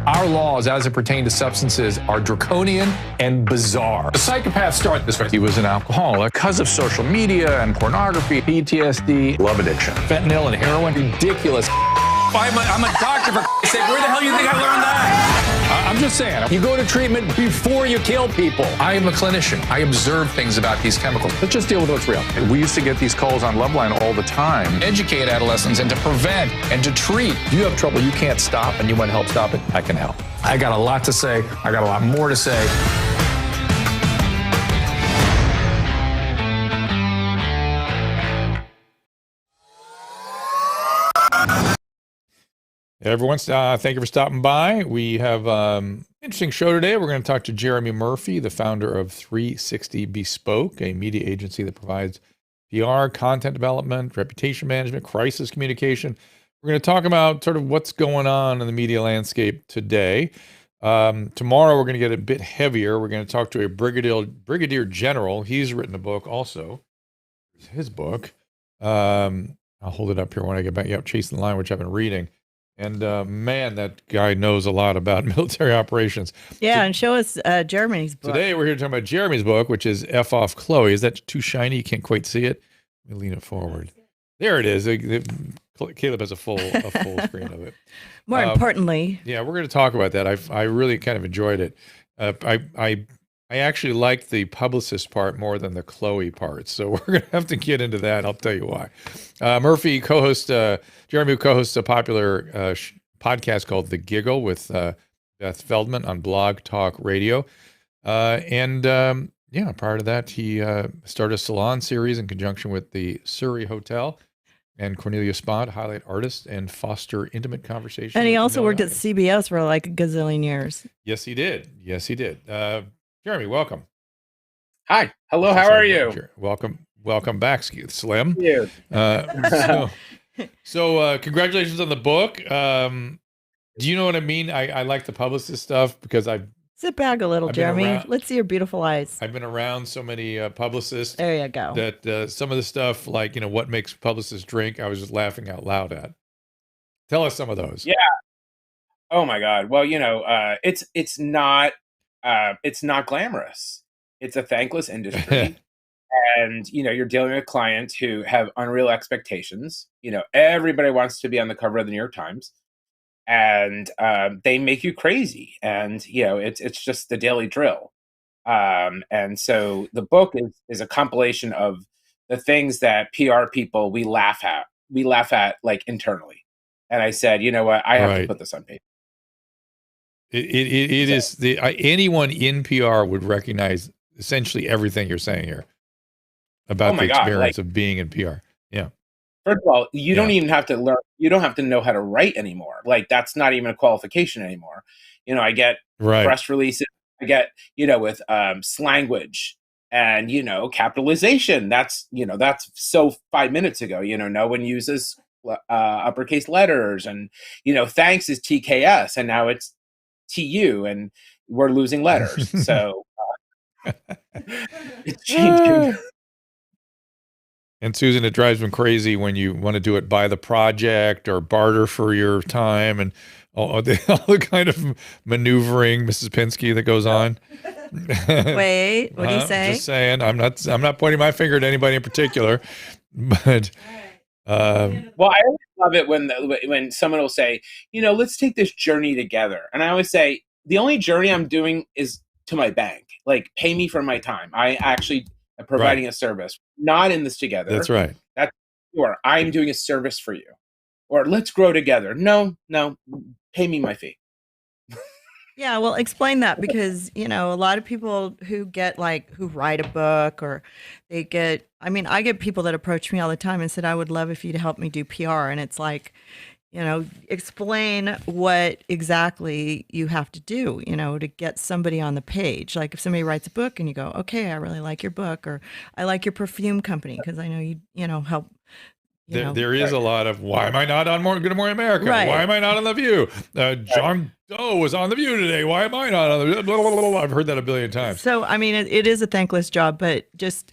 Our laws, as it pertains to substances, are draconian and bizarre. The psychopaths start this way. He was an alcoholic because of social media and pornography, PTSD, love addiction, fentanyl and heroin. Ridiculous. I'm a doctor, for sake. Where the hell do you think I learned that? I'm just saying, you go to treatment before you kill people. I am a clinician. I observe things about these chemicals. Let's just deal with what's real. We used to get these calls on Loveline all the time. Educate adolescents and to prevent and to treat. If you have trouble you can't stop and you want to help stop it, I can help. I got a lot to say. I got a lot more to say. Everyone, thank you for stopping by. We have an interesting show today. We're going to talk to Jeremy Murphy, the founder of 360 Bespoke, a media agency that provides PR, content development, reputation management, crisis communication. We're going to talk about sort of what's going on in the media landscape today. Tomorrow, we're going to get a bit heavier. We're going to talk to a brigadier general. He's written a book also. It's his book. I'll hold it up here when I get back. Yep, Chasing the Line, which I've been reading. And man, that guy knows a lot about military operations. Yeah, and show us Jeremy's book. Today, we're here to talk about Jeremy's book, which is F Off Chloe. Is that too shiny? You can't quite see it? Let me lean it forward. There it is. Caleb has a full screen of it. More importantly. Yeah, we're going to talk about that. I really kind of enjoyed it. I actually liked the publicist part more than the Chloe part. So we're going to have to get into that. I'll tell you why. Jeremy co-hosts a popular podcast called The Giggle with Beth Feldman on Blog Talk Radio. Prior to that, he started a salon series in conjunction with the Surrey Hotel and Cornelia Spot, highlight artists and foster intimate conversations. And he also worked at CBS for like a gazillion years. Yes, he did. Jeremy, welcome. Hi. Hello. How are you? Welcome back, Slim. Thank you. So congratulations on the book. Do you know what I mean? I like the publicist stuff because Sit back a little, Jeremy. Let's see your beautiful eyes. I've been around so many publicists. There you go. That some of the stuff, like, what makes publicists drink, I was just laughing out loud at. Tell us some of those. Yeah. Oh my God. Well, it's not glamorous. It's a thankless industry. And, you're dealing with clients who have unreal expectations. Everybody wants to be on the cover of the New York Times. And they make you crazy. And, it's just the daily drill. And so the book is a compilation of the things that PR people, we laugh at like internally. And I said, you know what, I have to put this on paper. It is anyone in PR would recognize essentially everything you're saying here about the experience of being in PR. Yeah. First of all, you don't even have to learn. You don't have to know how to write anymore. Like, that's not even a qualification anymore. I get press releases. I get, with slanguage and, capitalization. That's so 5 minutes ago. No one uses uppercase letters, and, thanks is TKS, and now it's TU, and we're losing letters. So it's changing. And Susan, it drives me crazy when you want to do it by the project or barter for your time and all the kind of maneuvering, Mrs. Pinsky, that goes on. Wait, what do you say? Just saying, I'm not pointing my finger at anybody in particular, but. Well, I always love it when someone will say, let's take this journey together. And I always say, the only journey I'm doing is to my bank. Like, pay me for my time. I actually am providing a service, not in this together. That's right. That's sure. I'm doing a service for you. Or let's grow together. No, pay me my fee. Yeah, well, explain that, because, a lot of people who write a book, or I get people that approach me all the time and said, I would love if you'd help me do PR. And it's like, explain what exactly you have to do, to get somebody on the page. Like, if somebody writes a book and you go, okay, I really like your book, or I like your perfume company because I know you help. There is a lot of, why am I not on Good Morning America? Right. Why am I not on The View? John Joe was on The View today. Why am I not on The View? I've heard that a billion times. So, I mean, it is a thankless job, but just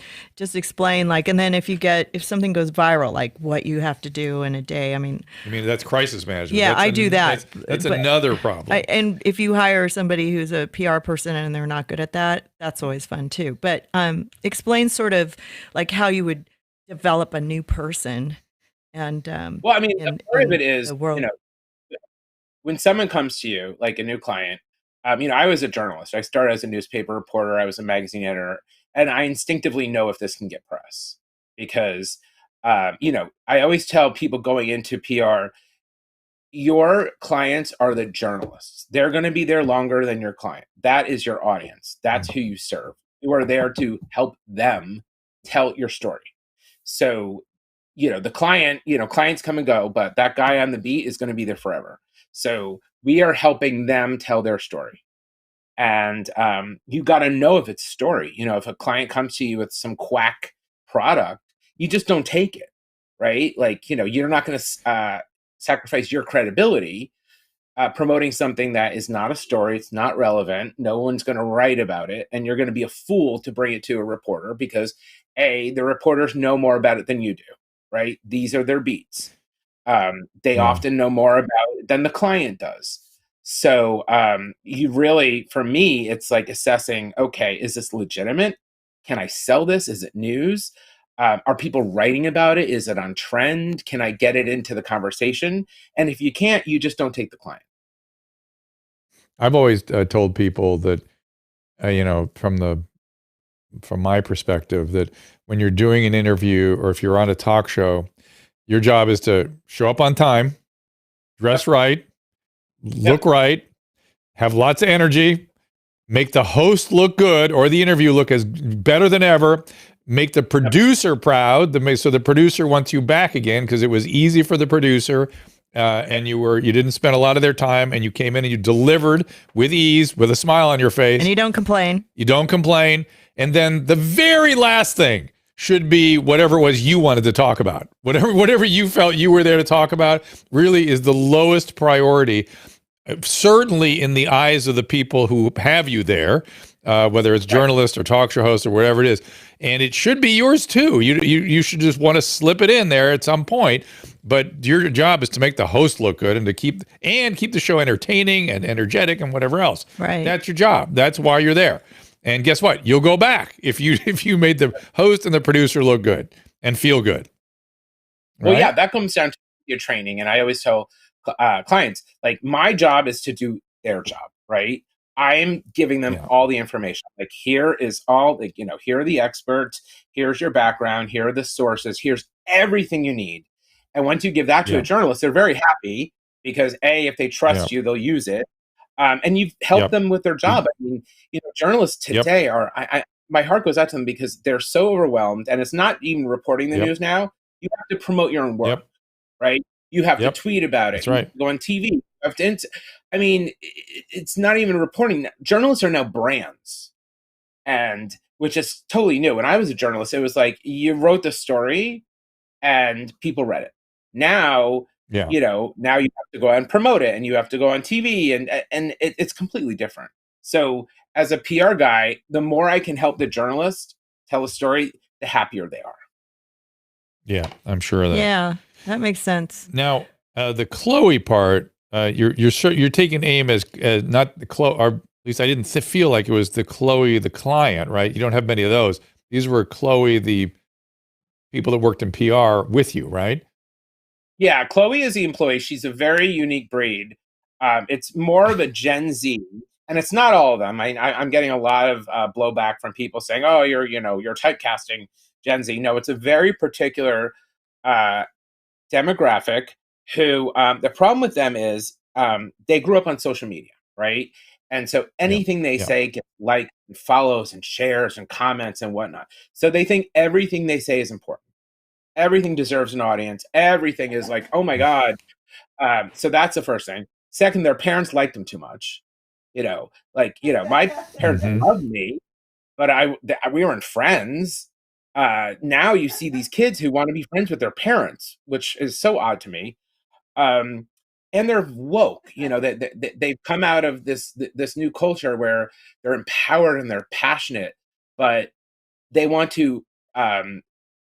explain, like, and then if something goes viral, like what you have to do in a day. I mean, that's crisis management. Yeah, I do that. That's another problem. And if you hire somebody who's a PR person and they're not good at that, that's always fun too. But explain sort of like how you would develop a new person. And well, I mean, part of it is, when someone comes to you, like a new client, I was a journalist. I started as a newspaper reporter. I was a magazine editor, and I instinctively know if this can get press because, I always tell people going into PR, your clients are the journalists. They're going to be there longer than your client. That is your audience. That's who you serve. You are there to help them tell your story. So, the client, clients come and go, but that guy on the beat is going to be there forever. So we are helping them tell their story. And you got to know if it's a story. If a client comes to you with some quack product, you just don't take it, right? Like, you're not going to sacrifice your credibility promoting something that is not a story. It's not relevant. No one's going to write about it. And you're going to be a fool to bring it to a reporter because, the reporters know more about it than you do, right? These are their beats. They often know more about it than the client does. So you really, for me, it's like assessing, okay, is this legitimate? Can I sell this? Is it news? Are people writing about it? Is it on trend? Can I get it into the conversation? And if you can't, you just don't take the client. I've always told people that, from my perspective, that when you're doing an interview or if you're on a talk show, your job is to show up on time, dress right, look right, have lots of energy, make the host look good or the interview look as better than ever, make the producer proud, so the producer wants you back again because it was easy for the producer and you didn't spend a lot of their time and you came in and you delivered with ease, with a smile on your face. And you don't complain. You don't complain. And then the very last thing should be whatever it was you wanted to talk about. Whatever you felt you were there to talk about really is the lowest priority, certainly in the eyes of the people who have you there, whether it's journalists or talk show hosts or whatever it is. And it should be yours too. You should just want to slip it in there at some point. But your job is to make the host look good and to keep the show entertaining and energetic and whatever else. Right. That's your job. That's why you're there. And guess what? You'll go back if you made the host and the producer look good and feel good. Right? Well, yeah, that comes down to your training. And I always tell clients, like, my job is to do their job, right? I'm giving them all the information. Like, here is all, like, here are the experts. Here's your background. Here are the sources. Here's everything you need. And once you give that to a journalist, they're very happy because if they trust you, they'll use it. And you've helped them with their job. I mean, journalists today are, my heart goes out to them because they're so overwhelmed, and it's not even reporting the news now. You have to promote your own work, right? You have to tweet about it. That's right. You go on TV. You have to, it's not even reporting. Journalists are now brands, and which is totally new. When I was a journalist, it was like you wrote the story and people read it. Now, now you have to go out and promote it, and you have to go on TV, and it's completely different. So as a PR guy, the more I can help the journalist tell a story, the happier they are. Yeah, I'm sure of that. Yeah, that makes sense. Now, the Chloe part, you're taking aim as not the Chloe, or at least I didn't feel like it was the Chloe, the client, right? You don't have many of those. These were Chloe, the people that worked in PR with you, right? Yeah, Chloe is the employee. She's a very unique breed. It's more of a Gen Z, and it's not all of them. I'm getting a lot of blowback from people saying, "Oh, you're typecasting Gen Z." No, it's a very particular demographic who the problem with them is they grew up on social media, right? And so anything they say gets liked and follows and shares and comments and whatnot. So they think everything they say is important. Everything deserves an audience. Everything is like, oh my God. So that's the first thing. Second, their parents liked them too much. My parents loved me, but we weren't friends. Now you see these kids who want to be friends with their parents, which is so odd to me. And and they're woke. They've come out of this new culture where they're empowered and they're passionate, but they want to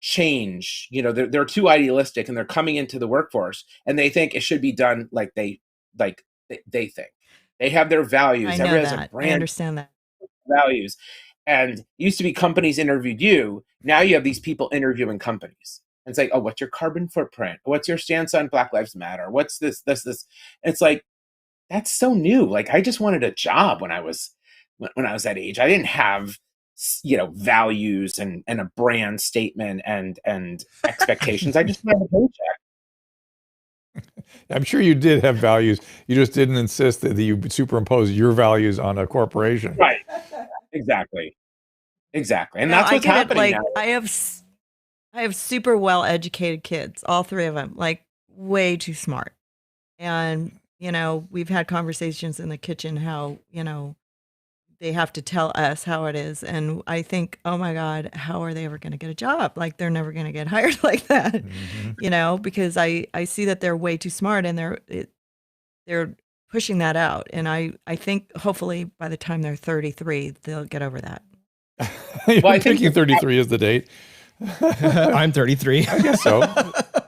change. They're too idealistic, and they're coming into the workforce and they think it should be done like they think. They have their values. I know Everybody has a that. I brand understand that. values. And it used to be companies interviewed you. Now you have these people interviewing companies. And it's like, oh, what's your carbon footprint? What's your stance on Black Lives Matter? What's this? And it's like, that's so new. Like, I just wanted a job when I was that age. I didn't have, values and a brand statement and expectations. I just wanted a paycheck. I'm sure you did have values. You just didn't insist that you superimpose your values on a corporation. Right. Exactly. And that's what's happening now. I have super well-educated kids, all three of them, like way too smart. And, we've had conversations in the kitchen how, they have to tell us how it is. And I think, oh my God, how are they ever going to get a job? Like, they're never going to get hired like that, because I see that they're way too smart, and they're pushing that out. And I think hopefully by the time they're 33, they'll get over that. Well, I'm thinking 33 is the date. I'm 33. I guess so.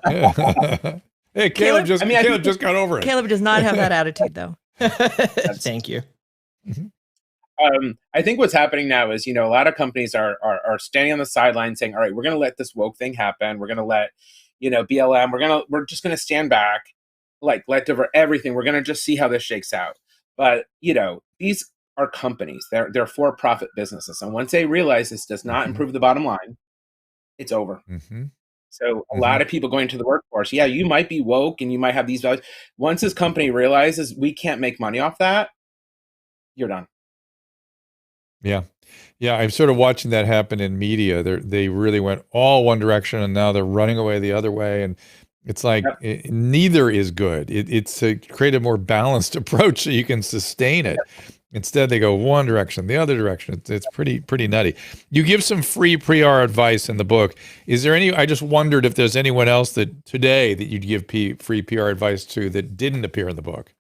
Yeah. Hey, Caleb just got over it. Caleb does not have that attitude, though. Thank you. Mm-hmm. I think what's happening now is, a lot of companies are standing on the sidelines saying, all right, we're going to let this woke thing happen. We're going to let, BLM, we're just going to stand back, like let everything. We're going to just see how this shakes out. But, these are companies. They're for-profit businesses. And once they realize this does not improve the bottom line, it's over. Mm-hmm. So a lot of people going to the workforce, you might be woke and you might have these values. Once this company realizes we can't make money off that, you're done. Yeah. I'm sort of watching that happen in media. They really went all one direction, and now they're running away the other way. And it's like neither is good. It's to create a more balanced approach so you can sustain it. Instead, they go one direction, the other direction. It's pretty nutty. You give some free PR advice in the book. Is there any? I just wondered if there's anyone else that today that you'd give free PR advice to that didn't appear in the book.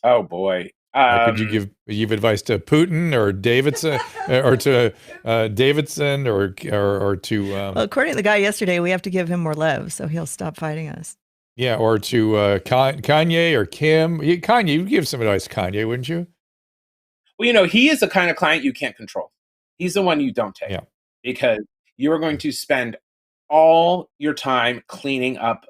Oh boy. Could you give advice to Putin or Davidson or to Davidson or to? Well, according to the guy yesterday, we have to give him more love, so he'll stop fighting us. Yeah, or to Kanye or Kim. Kanye, you'd give some advice to Kanye, wouldn't you? Well, he is the kind of client you can't control. He's the one you don't take because you are going to spend all your time cleaning up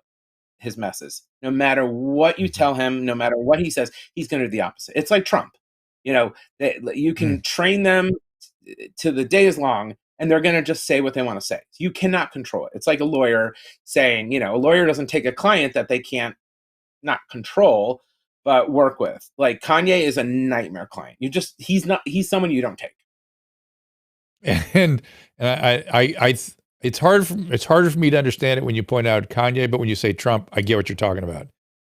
his messes. No matter what you tell him, no matter what he says, he's going to do the opposite. It's like Trump. You can train them to the day is long, and they're going to just say what they want to say. You cannot control it. It's like a lawyer saying, a lawyer doesn't take a client that they can't not control, but work with. Like Kanye is a nightmare client. He's someone you don't take. And it's harder for me to understand it when you point out Kanye, but when you say Trump, I get what you're talking about.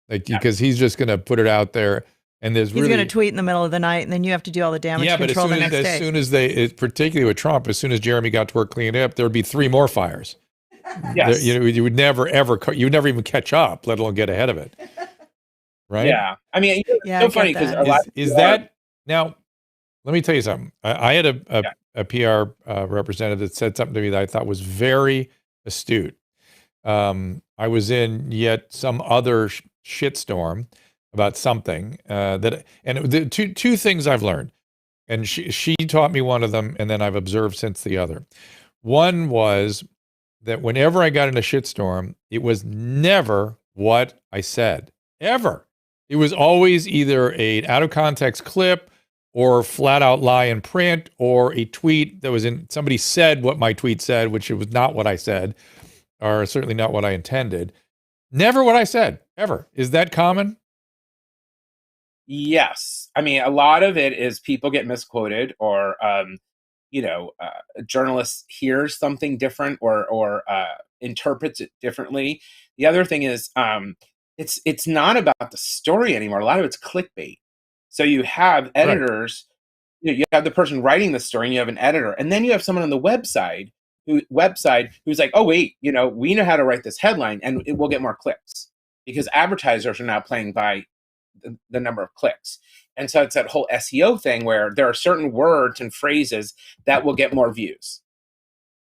Because he's just going to put it out there, and he's going to tweet in the middle of the night, and then you have to do all the damage control the next day. As soon as particularly with Trump, as soon as Jeremy got to work cleaning it up, there would be 3 more fires. Yes. You would never even catch up, let alone get ahead of it. Right? Yeah. I mean, it's so funny because is that now? Let me tell you something. I had a PR representative that said something to me that I thought was very astute. I was in yet some other shitstorm about something and the two things I've learned, and she taught me one of them, and then I've observed since the other. One was that whenever I got in a shitstorm, it was never what I said, ever. It was always either a out of context clip or flat out lie in print, or a tweet that was somebody said what my tweet said, which it was not what I said, or certainly not what I intended. Never what I said, ever. Is that common? Yes. I mean, a lot of it is people get misquoted, or, a journalist hears something different or interprets it differently. The other thing is, it's not about the story anymore. A lot of it's clickbait. So you have editors, you have the person writing the story, and you have an editor, and then you have someone on the website who's like, oh wait, we know how to write this headline, and it will get more clicks because advertisers are now playing by the number of clicks. And so it's that whole SEO thing where there are certain words and phrases that will get more views.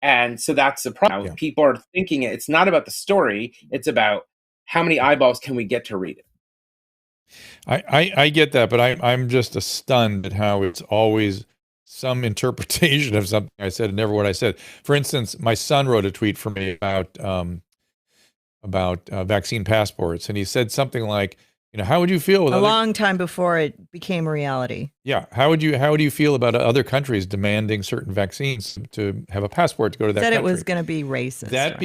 And so that's the problem. Yeah. People are thinking it's not about the story. It's about how many eyeballs can we get to read it. I get that, but I'm just stunned at how it's always some interpretation of something I said and never what I said. For instance, my son wrote a tweet for me about vaccine passports, and he said something like, how would you feel with a long time before it became a reality? Yeah, how would you feel about other countries demanding certain vaccines to have a passport to go to that Said country? It was going to be racist. That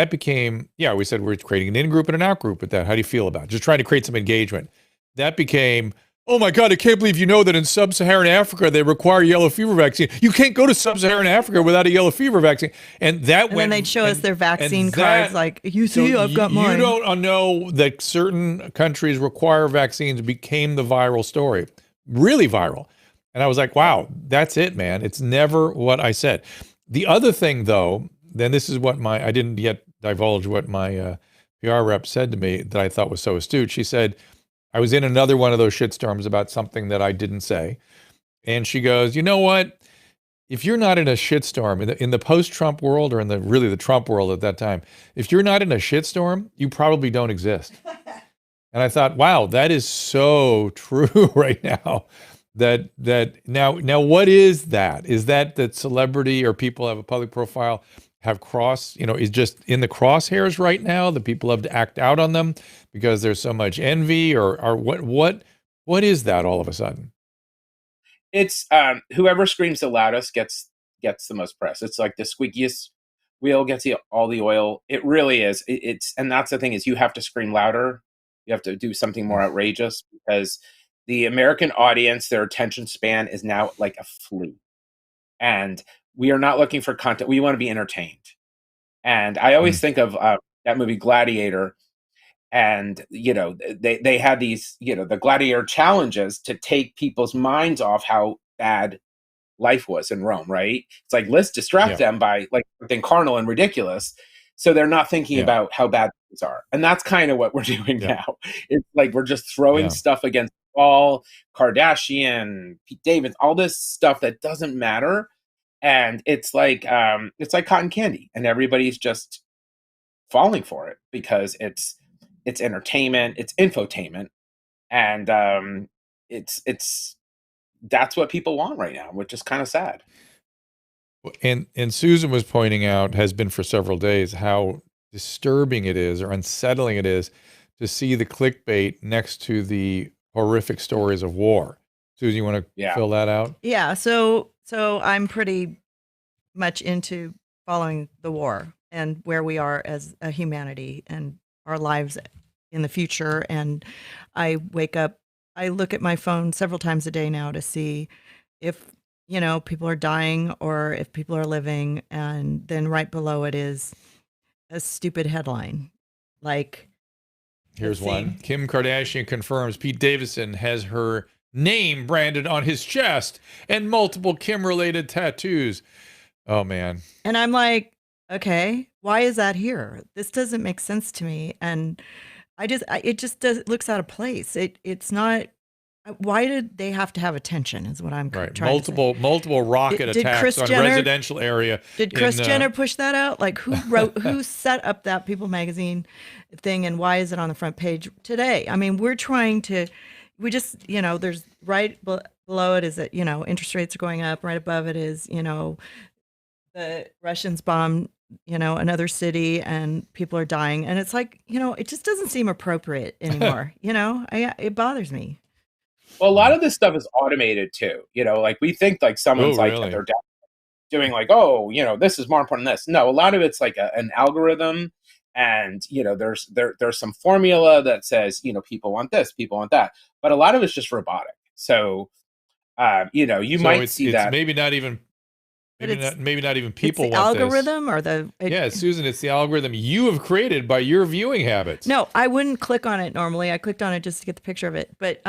became yeah. We said we're creating an in-group and an out-group with that. How do you feel about it? Just trying to create some engagement. That became, oh my God, I can't believe that in sub-Saharan Africa they require yellow fever vaccine. You can't go to sub-Saharan Africa without a yellow fever vaccine. And then they'd show us their vaccine cards like, you see, I've got mine. You don't know that certain countries require vaccines became the viral story. Really viral. And I was like, wow, that's it, man. It's never what I said. The other thing, though, then this is what I didn't yet divulge what my PR rep said to me that I thought was so astute. She said, I was in another one of those shitstorms about something that I didn't say. And she goes, you know what? If you're not in a shitstorm, in the post-Trump world or in the Trump world at that time, if you're not in a shitstorm, you probably don't exist. And I thought, wow, that is so true right now. That now what is that? Is that celebrity or people have a public profile have is just in the crosshairs right now? The people have to act out on them because there's so much envy, or what is that all of a sudden? It's whoever screams the loudest gets the most press. It's like the squeakiest wheel gets all the oil. It really is. And that's the thing is you have to scream louder. You have to do something more outrageous because the American audience, their attention span is now like a flea. And we are not looking for content. We want to be entertained. And I always think of that movie Gladiator. And, they had these, the Gladiator challenges to take people's minds off how bad life was in Rome, right? It's like, let's distract them by like something carnal and ridiculous. So they're not thinking about how bad things are. And that's kind of what we're doing now. It's like we're just throwing stuff against all Kardashian, Pete Davidson, all this stuff that doesn't matter. And it's like cotton candy. And everybody's just falling for it because it's entertainment, it's infotainment. And it's that's what people want right now, which is kind of sad. And Susan was pointing out, has been for several days, how disturbing it is or unsettling it is to see the clickbait next to the horrific stories of war. Susan, you want to fill that out? Yeah. So I'm pretty much into following the war and where we are as a humanity and our lives in the future. And I wake up, I look at my phone several times a day now to see if people are dying or if people are living. And then right below it is a stupid headline. Like, here's one. Kim Kardashian confirms Pete Davidson has her name branded on his chest and multiple Kim-related tattoos. Oh, man. And I'm like, okay, why is that here? This doesn't make sense to me. And it just looks out of place. It's not. Why did they have to have attention is what I'm trying to say. Multiple rocket attacks on residential area. Did Kris Jenner push that out? Like who set up that People magazine thing and why is it on the front page today? I mean, there's right below it is that, interest rates are going up. Right above it is, the Russians bombed, another city and people are dying. And it's like, it just doesn't seem appropriate anymore. It bothers me. Well, a lot of this stuff is automated too. Like we think like someone's like really? they're doing like, oh, this is more important than this. No, a lot of it's like an algorithm, and there's some formula that says people want this, people want that, but a lot of it's just robotic. So you might see that maybe not even. Maybe not even people it's the want algorithm this. Susan, it's the algorithm you have created by your viewing habits. No, I wouldn't click on it normally. I clicked on it just to get the picture of it, but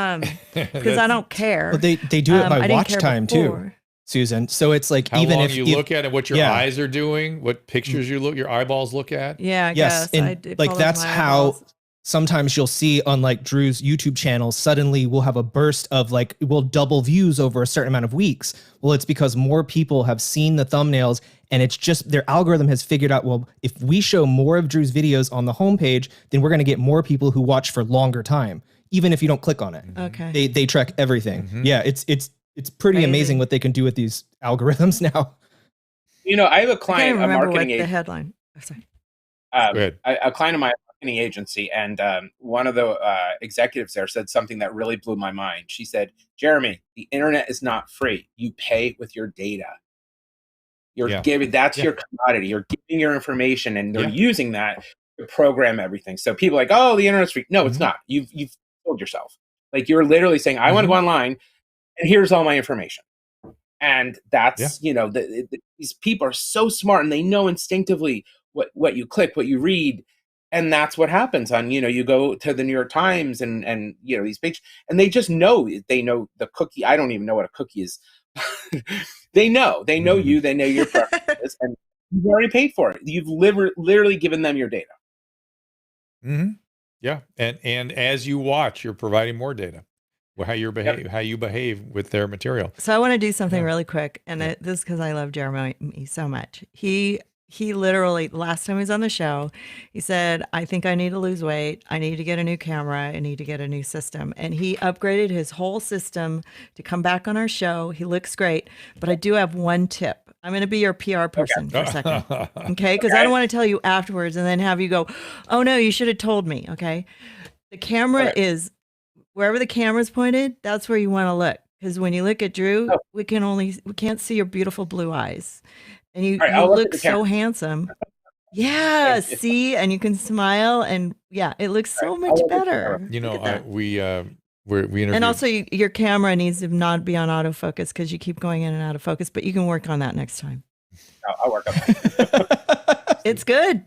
because I don't care. Well, they do it by watch time too, Susan. So it's like how even long if you look at it, what your eyes are doing, what pictures your eyeballs look at. Yeah, I yes, guess. and like that's how. sometimes you'll see on like Drew's YouTube channel, suddenly we'll have a burst of like, we'll double views over a certain amount of weeks. Well, it's because more people have seen the thumbnails, and it's just their algorithm has figured out, well, if we show more of Drew's videos on the homepage, then we're going to get more people who watch for longer time, even if you don't click on it. Okay. They track everything. Yeah, it's pretty amazing what they can do with these algorithms now. You know, I have a client, I a can't remember marketing what the agent. headline. Oh, sorry. A client of my marketing agency, and one of the executives there said something that really blew my mind. She said, "Jeremy, the internet is not free. You pay with your data. You're giving, that's your commodity. You're giving your information, and they're using that to program everything." So people are like, "Oh, the internet's free." No, it's not. You've told yourself. Like, you're literally saying, "I want to go online, and here's all my information." And that's, you know, these people are so smart, and they know instinctively what you click, what you read. And that's what happens on, you know, you go to the New York Times and you know, these pages, and they just know, they know the cookie. I don't even know what a cookie is. They know you, they know your preferences, and you've already paid for it. You've literally given them your data. Yeah. And as you watch, you're providing more data. How you behave with their material. So I want to do something really quick, and this is because I love Jeremy so much. He literally, last time he was on the show, he said, "I think I need to lose weight. I need to get a new camera. I need to get a new system." And he upgraded his whole system to come back on our show. He looks great, but I do have one tip. I'm going to be your PR person for a second, okay? Because I don't want to tell you afterwards and then have you go, "Oh no, you should have told me." Okay, the camera is. Wherever the camera's pointed, that's where you want to look. Because when you look at Drew, we can't see your beautiful blue eyes. And you look so handsome. Yeah, see, and you can smile, and it looks so much better. You know, we interviewed. And also, your camera needs to not be on autofocus because you keep going in and out of focus, but you can work on that next time. I'll work on that. It's good.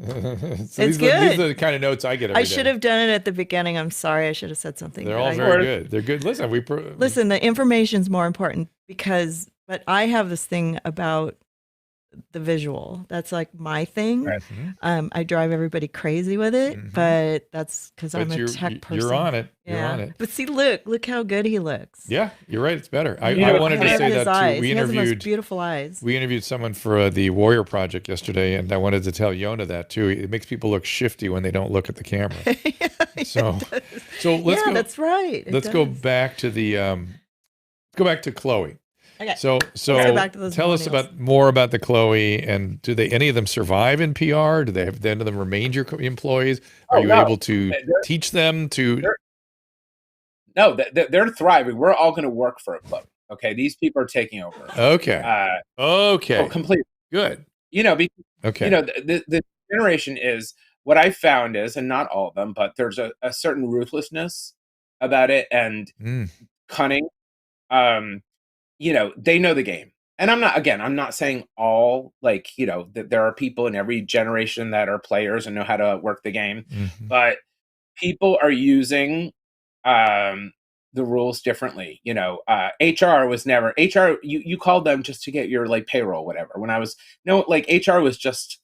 So these are the kind of notes I get every day. I should have done it at the beginning. I'm sorry. I should have said something. They're all very good. They're good. Listen, listen, the information's more important but I have this thing about the visual. That's like my thing. Right. I drive everybody crazy with it, but that's because I'm a tech person. You're on it. You're on it. But see, look how good he looks. Yeah, you're right. It's better. I wanted to say that eyes. too. He has the most beautiful eyes. We interviewed someone for the Warrior Project yesterday, and I wanted to tell Yona that too. It makes people look shifty when they don't look at the camera. So let's go. That's right. Let's go back to Chloe. Okay. So tell us more about the Chloe, and do any of them survive in PR? Do they have any of them remain your employees? Are you able to teach them to? No, they're thriving. We're all going to work for a Chloe. Okay, these people are taking over. Okay. Okay. Completely good. You know, because you know the generation is what I found is, and not all of them, but there's a certain ruthlessness about it and cunning. You know, they know the game. And I'm not saying all, like, you know, that there are people in every generation that are players and know how to work the game, but people are using the rules differently. You know, HR was never HR. You called them just to get your like payroll, whatever. When I was HR was just,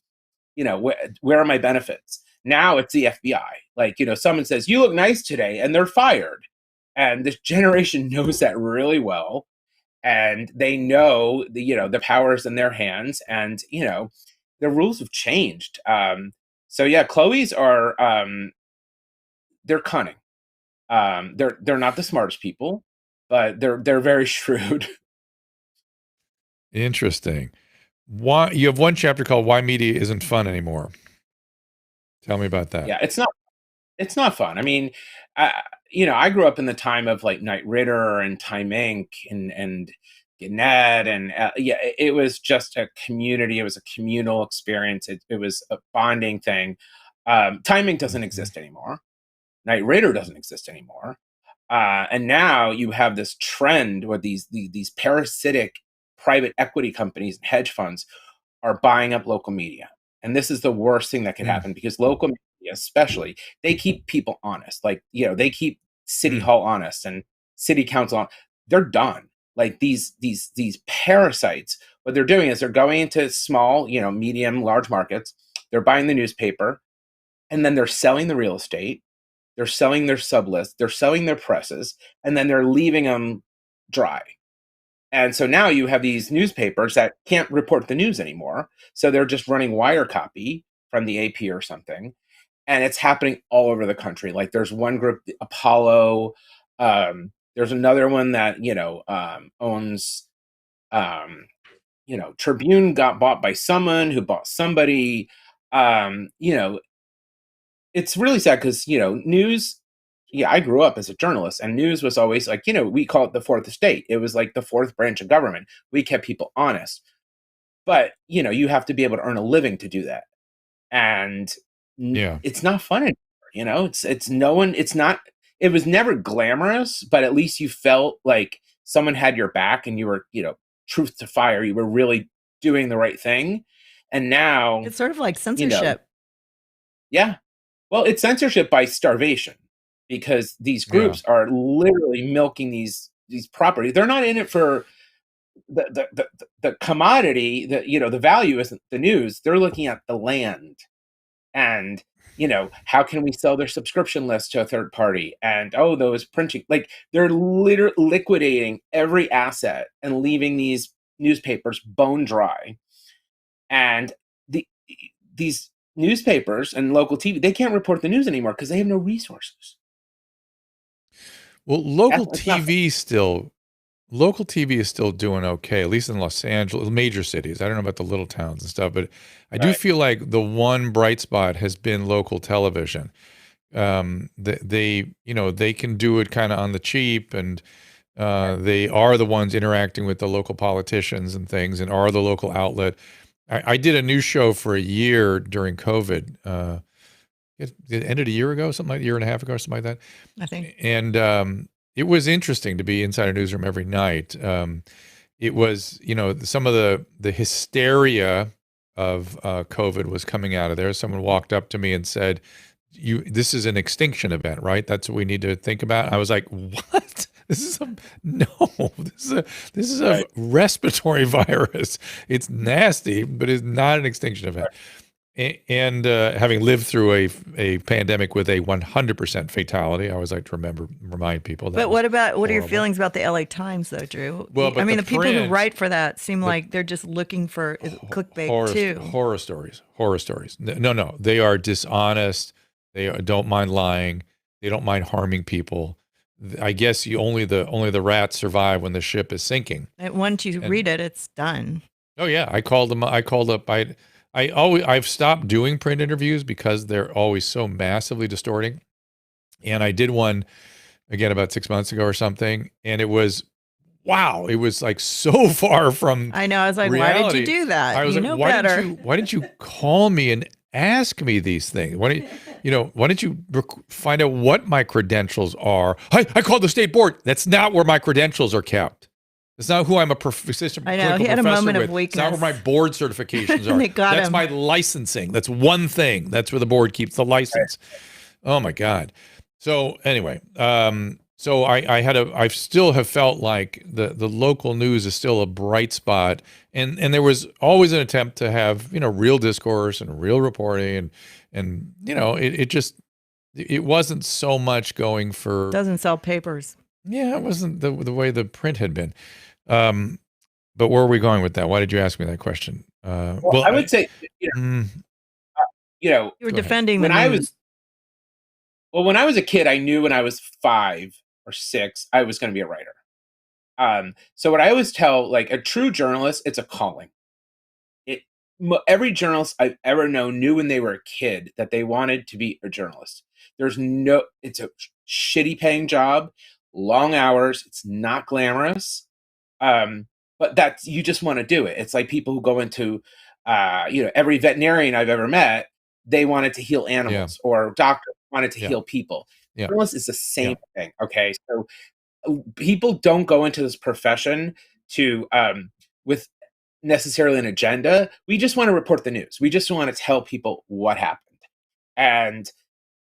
you know, where are my benefits? Now it's the FBI. Like, you know, someone says, "You look nice today," and they're fired. And this generation knows that really well. And they know the power's in their hands, and you know the rules have changed. So yeah, Chloe's are they're cunning. They're not the smartest people, but they're very shrewd. Interesting. Why you have one chapter called "Why Media Isn't Fun Anymore"? Tell me about that. Yeah, it's not fun. I mean, I grew up in the time of like Knight Ridder and Time Inc. and Gannett, and it was just a community. It was a communal experience. It was a bonding thing. Time Inc. doesn't exist anymore. Knight Ridder doesn't exist anymore. And now you have this trend where these parasitic private equity companies and hedge funds are buying up local media. And this is the worst thing that could happen, because local media, especially, they keep people honest. Like, you know, they keep City Hall honest and City Council on. They're done. Like these parasites, what they're doing is they're going into small, you know, medium, large markets. They're buying the newspaper, and then they're selling the real estate. they're selling their sublists, they're selling their presses, and then they're leaving them dry. And so now you have these newspapers that can't report the news anymore. So they're just running wire copy from the AP or something. And it's happening all over the country. Like there's one group, Apollo, there's another one that, owns, Tribune got bought by someone who bought somebody. It's really sad because, news, I grew up as a journalist, and news was always like, we call it the fourth estate. It was like the fourth branch of government. We kept people honest. But, you have to be able to earn a living to do that. And it's not fun anymore, it was never glamorous, but at least you felt like someone had your back and you were, truth to fire. You were really doing the right thing. And now it's sort of like censorship. Yeah. Well, it's censorship by starvation, because these groups are literally milking these properties. They're not in it for the commodity, the value isn't the news. They're looking at the land and, how can we sell their subscription list to a third party? And, those printing, like they're literally liquidating every asset and leaving these newspapers bone dry. And these newspapers and local TV, they can't report the news anymore because they have no resources. Well, local TV is still doing okay, at least in Los Angeles, major cities. I don't know about the little towns and stuff, but I do feel like the one bright spot has been local television. They can do it kind of on the cheap, and they are the ones interacting with the local politicians and things, and are the local outlet. I did a news show for a year during COVID. It ended a year ago, something like a year and a half ago, something like that. I think. And it was interesting to be inside a newsroom every night. It was, some of the hysteria of COVID was coming out of there. Someone walked up to me and said, this is an extinction event, right? That's what we need to think about. I was like, what? This is a respiratory virus. It's nasty, but it's not an extinction event. And having lived through a pandemic with a 100% fatality, I always like to remind people. But what are your feelings about the LA Times, though, Drew? Well, I mean, the people who write for that seem like they're just looking for clickbait too. Horror stories. No, they are dishonest. They don't mind lying. They don't mind harming people. I guess only the rats survive when the ship is sinking. And once you read it, it's done. Oh yeah, I called up. I've stopped doing print interviews because they're always so massively distorting. And I did one again about 6 months ago or something, and it was like so far from I know. I was like, reality. why did you do that? I was better. Why didn't you call me and ask me these things? Why didn't you find out what my credentials are? I called the state board. That's not where my credentials are kept. It's not who I'm a assistant I know. He had a moment of weakness. It's not where my board certifications are. That's my licensing. That's one thing. That's where the board keeps the license. Oh my God. So anyway, so I still have felt like the local news is still a bright spot, and there was always an attempt to have real discourse and real reporting, and it wasn't so much going for doesn't sell papers. Yeah, it wasn't the way the print had been. But where are we going with that? Why did you ask me that question? Well, I would say, you were defending when I was a kid, I knew when I was 5 or 6, I was going to be a writer. So what I always tell, like a true journalist, it's a calling. Every journalist I've ever known knew when they were a kid that they wanted to be a journalist. It's a shitty paying job, long hours. It's not glamorous. But you just want to do it. It's like people who go into, every veterinarian I've ever met, they wanted to heal animals, or doctors wanted to heal people. Yeah. Journalists is the same thing. Okay. So people don't go into this profession with necessarily an agenda. We just want to report the news. We just want to tell people what happened. And,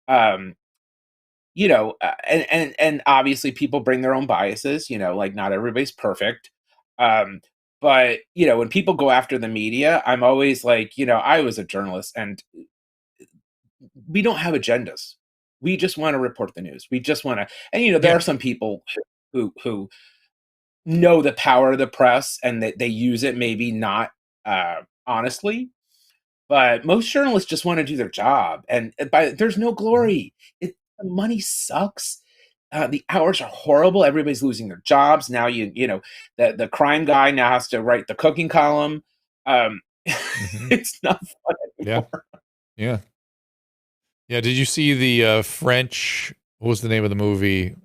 and obviously people bring their own biases, like not everybody's perfect. But when people go after the media, I'm always like, I was a journalist, and we don't have agendas. We just want to report the news. We just want to, and you know, there are some people who know the power of the press and that they use it maybe not honestly, but most journalists just want to do their job, and there's no glory. The money sucks. The hours are horrible. Everybody's losing their jobs now. You know, the crime guy now has to write the cooking column. It's not fun anymore. Yeah. Did you see the French? What was the name of the movie?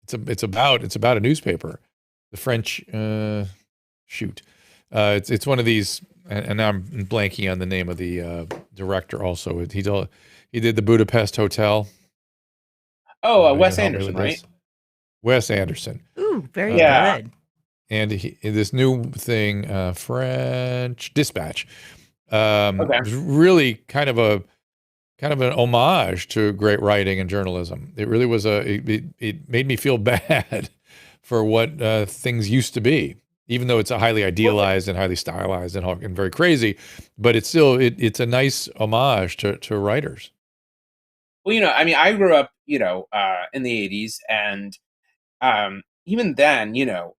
It's about a newspaper. The French. Shoot. It's one of these, and now I'm blanking on the name of the director. Also, he did the Budapest Hotel. Oh, Wes Anderson, right? Wes Anderson. Ooh, very good. And this new thing, French Dispatch, was really kind of an homage to great writing and journalism. It really was it made me feel bad for what things used to be, even though it's a highly idealized and highly stylized and very crazy, but it's still it's a nice homage to writers. Well, you know, I mean, I grew up, you know, in the 80s, and even then, you know,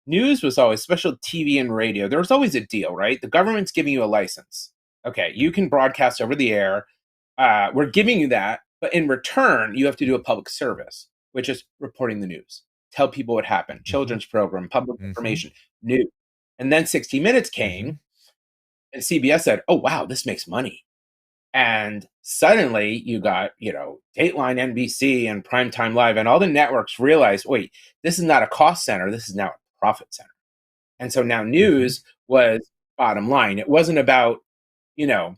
news was always, special TV and radio, there was always a deal, right? The government's giving you a license. Okay, you can broadcast over the air. We're giving you that, but in return, you have to do a public service, which is reporting the news, tell people what happened, children's program, public information, news. And then 60 Minutes came, and CBS said, oh, wow, this makes money. And suddenly you got, you know, Dateline, NBC, and Primetime Live, and all the networks realized, wait, this is not a cost center. This is now a profit center. And so now news was bottom line. It wasn't about, you know,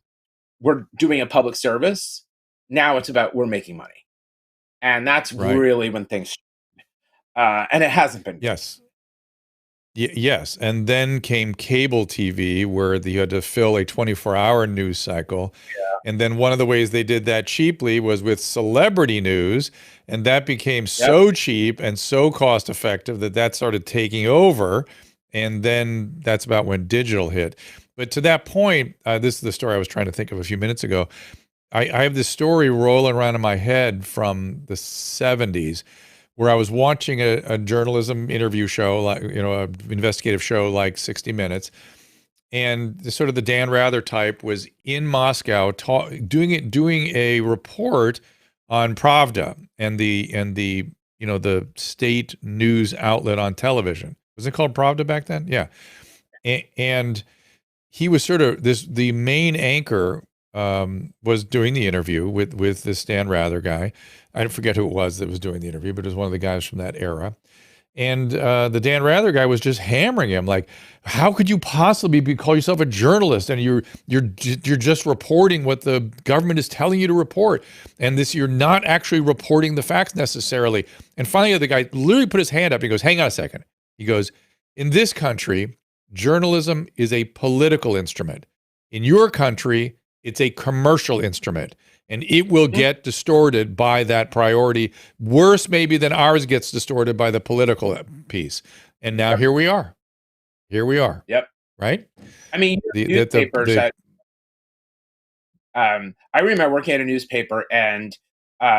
we're doing a public service. Now it's about we're making money. And that's really when things, and it hasn't been. Yes. Yes. And then came cable TV, where you had to fill a 24-hour news cycle. And then one of the ways they did that cheaply was with celebrity news. And that became so cheap and so cost effective that started taking over. And then that's about when digital hit. But to that point, this is the story I was trying to think of a few minutes ago. I have this story rolling around in my head from the 70s, where I was watching a journalism interview show, like, you know, an investigative show like 60 Minutes. And the Dan Rather type was in Moscow doing a report on Pravda and the you know, the state news outlet on television. Was it called Pravda back then? Yeah. And he was the main anchor was doing the interview with this Dan Rather guy. I forget who it was that was doing the interview, but it was one of the guys from that era. And the Dan Rather guy was just hammering him, like, how could you possibly call yourself a journalist and you're just reporting what the government is telling you to report, and you're not actually reporting the facts necessarily. And finally, the guy literally put his hand up. And he goes, "Hang on a second." He goes, "In this country, journalism is a political instrument. In your country, it's a commercial instrument. And it will get distorted by that priority, worse maybe than ours gets distorted by the political piece." And now here we are. Yep. Right? I mean, newspapers I remember working at a newspaper, and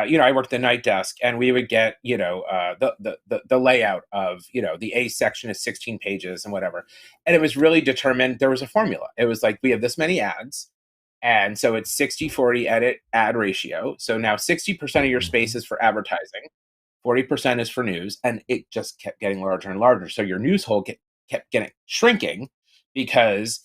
you know, I worked the night desk, and we would get, you know, the layout of, you know, the A section is 16 pages and whatever. And it was really determined. There was a formula. It was like, we have this many ads. And so it's 60-40 edit ad ratio. So now 60% of your space is for advertising, 40% is for news, and it just kept getting larger and larger. So your news hole kept getting shrinking because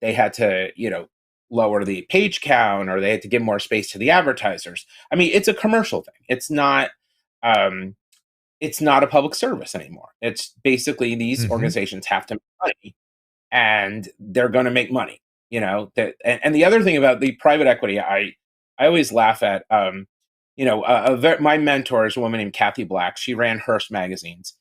they had to, you know, lower the page count, or they had to give more space to the advertisers. I mean, it's a commercial thing. It's not a public service anymore. It's basically these organizations have to make money, and they're going to make money. You know, and the other thing about the private equity, I always laugh at, you know, my mentor is a woman named Kathy Black. She ran Hearst magazines.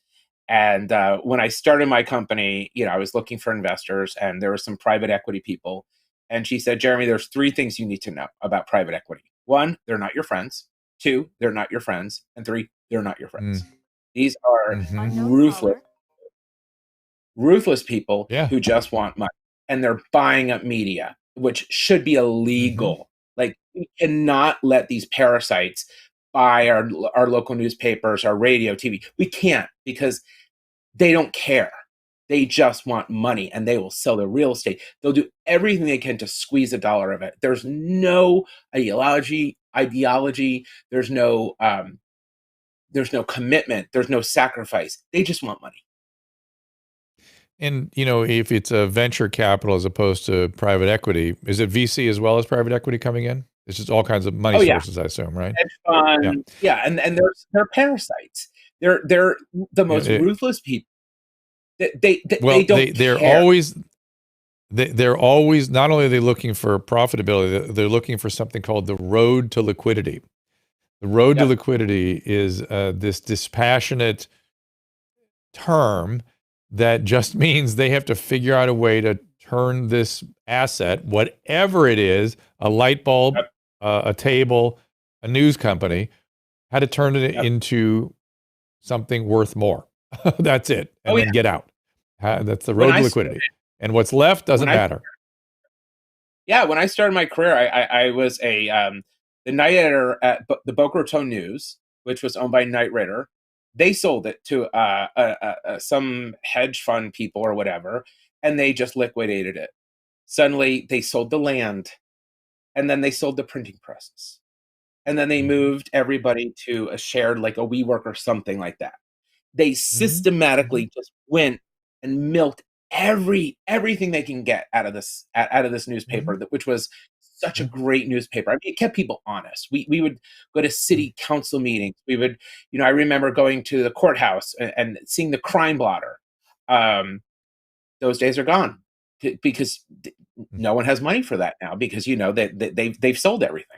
And when I started my company, you know, I was looking for investors, and there were some private equity people. And she said, "Jeremy, there's 3 things you need to know about private equity. 1, they're not your friends. 2, they're not your friends. And 3, they're not your friends." These are ruthless people who just want money. And they're buying up media, which should be illegal Like, we cannot let these parasites buy our local newspapers, our radio, TV. We can't, because they don't care. They just want money, and they will sell their real estate. They'll do everything they can to squeeze a dollar of it. There's no ideology. There's no commitment. There's no sacrifice. They just want money. And, if it's a venture capital as opposed to private equity, is it VC as well as private equity coming in? It's just all kinds of money sources, I assume, right? Hedge fund, and they're parasites. They're the most ruthless people. They don't they're care. they're always, not only are they looking for profitability, they're looking for something called the road to liquidity. The road to liquidity is this dispassionate term that just means they have to figure out a way to turn this asset, whatever it is, a light bulb, a table, a news company, how to turn it into something worth more. That's it. And then get out. That's the road to liquidity. And what's left doesn't matter. When I started my career, I was the night editor at the Boca Raton News, which was owned by Knight Ridder. They sold it to some hedge fund people or whatever, and they just liquidated it. Suddenly, they sold the land, and then they sold the printing presses. And then they moved everybody to a shared, like a WeWork or something like that. They systematically just went and milked everything they can get out of this newspaper, which was such a great newspaper. I mean, it kept people honest. We would go to city council meetings. We would, I remember going to the courthouse and seeing the crime blotter. Those days are gone because no one has money for that now, because they've sold everything.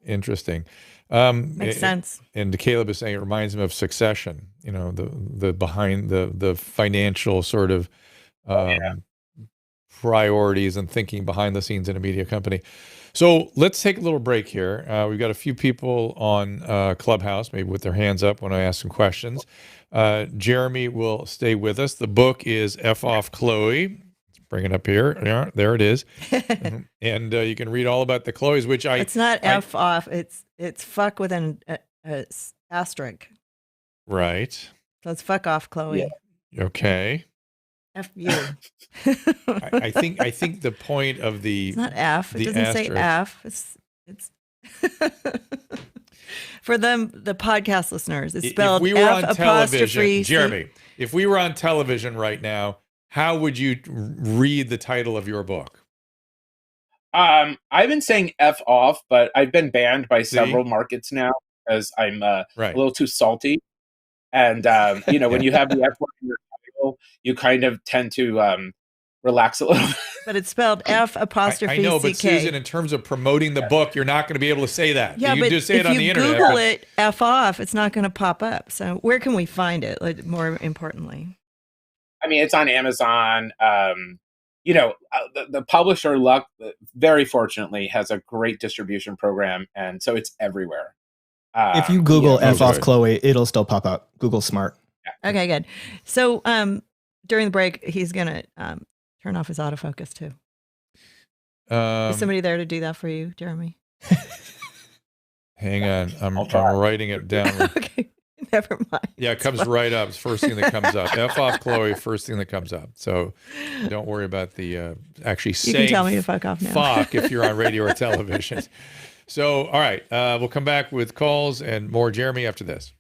Interesting. Makes sense. And Caleb is saying it reminds him of Succession. The behind the financial sort of priorities and thinking behind the scenes in a media company. So let's take a little break here. We've got a few people on Clubhouse, maybe with their hands up when I ask some questions. Jeremy will stay with us. The book is F Off Chloe. Let's bring it up here. Yeah, there it is. And you can read all about the Chloes, which it's not F off. It's fuck with an asterisk. Right. So it's fuck off, Chloe. Yeah. Okay. F you. I think the point of the it's not F. It doesn't asterisk. say F. It's for them, the podcast listeners. It's spelled if we were F on television, '. Jeremy, if we were on television right now, how would you read the title of your book? I've been saying F off, but I've been banned by several markets now because I'm a little too salty. And when you have the F word in your title, you kind of tend to relax a little bit. But it's spelled F apostrophe I know, but CK. Susan, in terms of promoting the book, you're not going to be able to say that. Yeah, you but can just say it on the internet. if you Google it F off, it's not going to pop up. So where can we find it? Like, more importantly, I mean, it's on Amazon. The publisher, very fortunately, has a great distribution program, and so it's everywhere. If you Google F off Chloe, it'll still pop up. Google Smart. Yeah. Okay, good. So during the break, he's going to turn off his autofocus too. Is somebody there to do that for you, Jeremy? Hang on. I'm writing it down. Okay. Never mind. Yeah, it comes right up. It's first thing that comes up. F off Chloe, first thing that comes up. So don't worry about the actually saying you can tell me to fuck off now. Fuck if you're on radio or television. So, all right. We'll come back with calls and more Jeremy after this.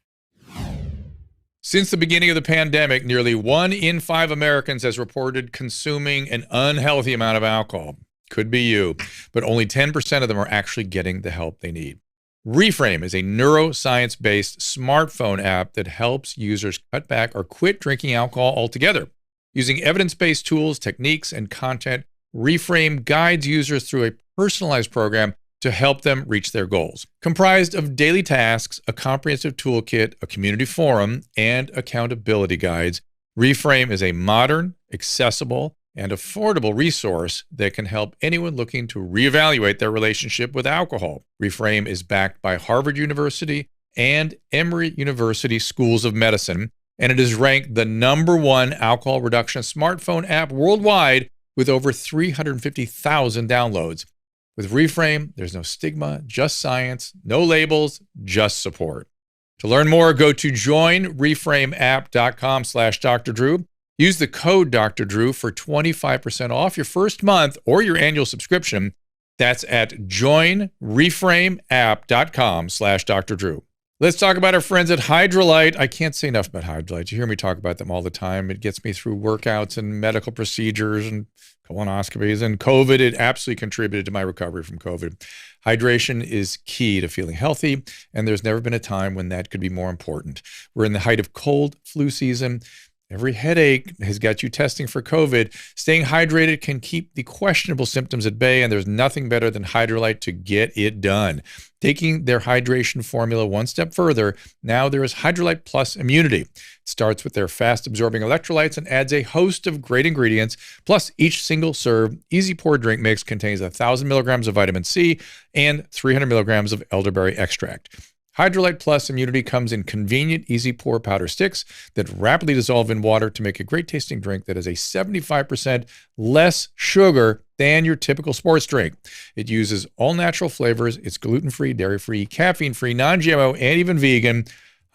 Since the beginning of the pandemic, nearly 1 in 5 Americans has reported consuming an unhealthy amount of alcohol. Could be you, but only 10% of them are actually getting the help they need. Reframe is a neuroscience-based smartphone app that helps users cut back or quit drinking alcohol altogether. Using evidence-based tools, techniques, and content, Reframe guides users through a personalized program to help them reach their goals. Comprised of daily tasks, a comprehensive toolkit, a community forum, and accountability guides, Reframe is a modern, accessible, and affordable resource that can help anyone looking to reevaluate their relationship with alcohol. Reframe is backed by Harvard University and Emory University Schools of Medicine, and it is ranked the #1 alcohol reduction smartphone app worldwide with over 350,000 downloads. With Reframe, there's no stigma, just science, no labels, just support. To learn more, go to joinreframeapp.com/Dr. Drew. Use the code Dr. Drew for 25% off your first month or your annual subscription. That's at joinreframeapp.com/Dr. Drew. Let's talk about our friends at Hydralyte. I can't say enough about Hydralyte. You hear me talk about them all the time. It gets me through workouts and medical procedures and colonoscopies and COVID. It absolutely contributed to my recovery from COVID. Hydration is key to feeling healthy, and there's never been a time when that could be more important. We're in the height of cold flu season. Every headache has got you testing for COVID. Staying hydrated can keep the questionable symptoms at bay, and there's nothing better than Hydralyte to get it done. Taking their hydration formula one step further, now there is Hydralyte Plus Immunity. It starts with their fast-absorbing electrolytes and adds a host of great ingredients. Plus, each single-serve, easy-pour drink mix contains 1,000 milligrams of vitamin C and 300 milligrams of elderberry extract. Hydralyte Plus Immunity comes in convenient, easy-pour powder sticks that rapidly dissolve in water to make a great-tasting drink that has a 75% less sugar than your typical sports drink. It uses all-natural flavors. It's gluten-free, dairy-free, caffeine-free, non-GMO, and even vegan.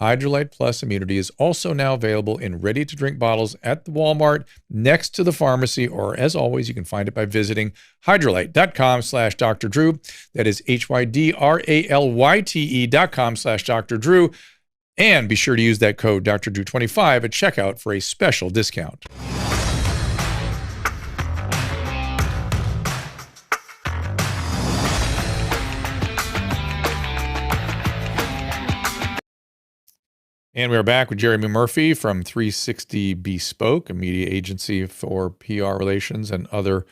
Hydralyte Plus Immunity is also now available in ready-to-drink bottles at the Walmart next to the pharmacy, or as always, you can find it by visiting hydralyte.com/Dr. Drew. That is HYDRALYTE.com/Dr. Drew. And be sure to use that code Dr. Drew 25 at checkout for a special discount. And we are back with Jeremy Murphy from 360 Bespoke, a media agency for PR relations and other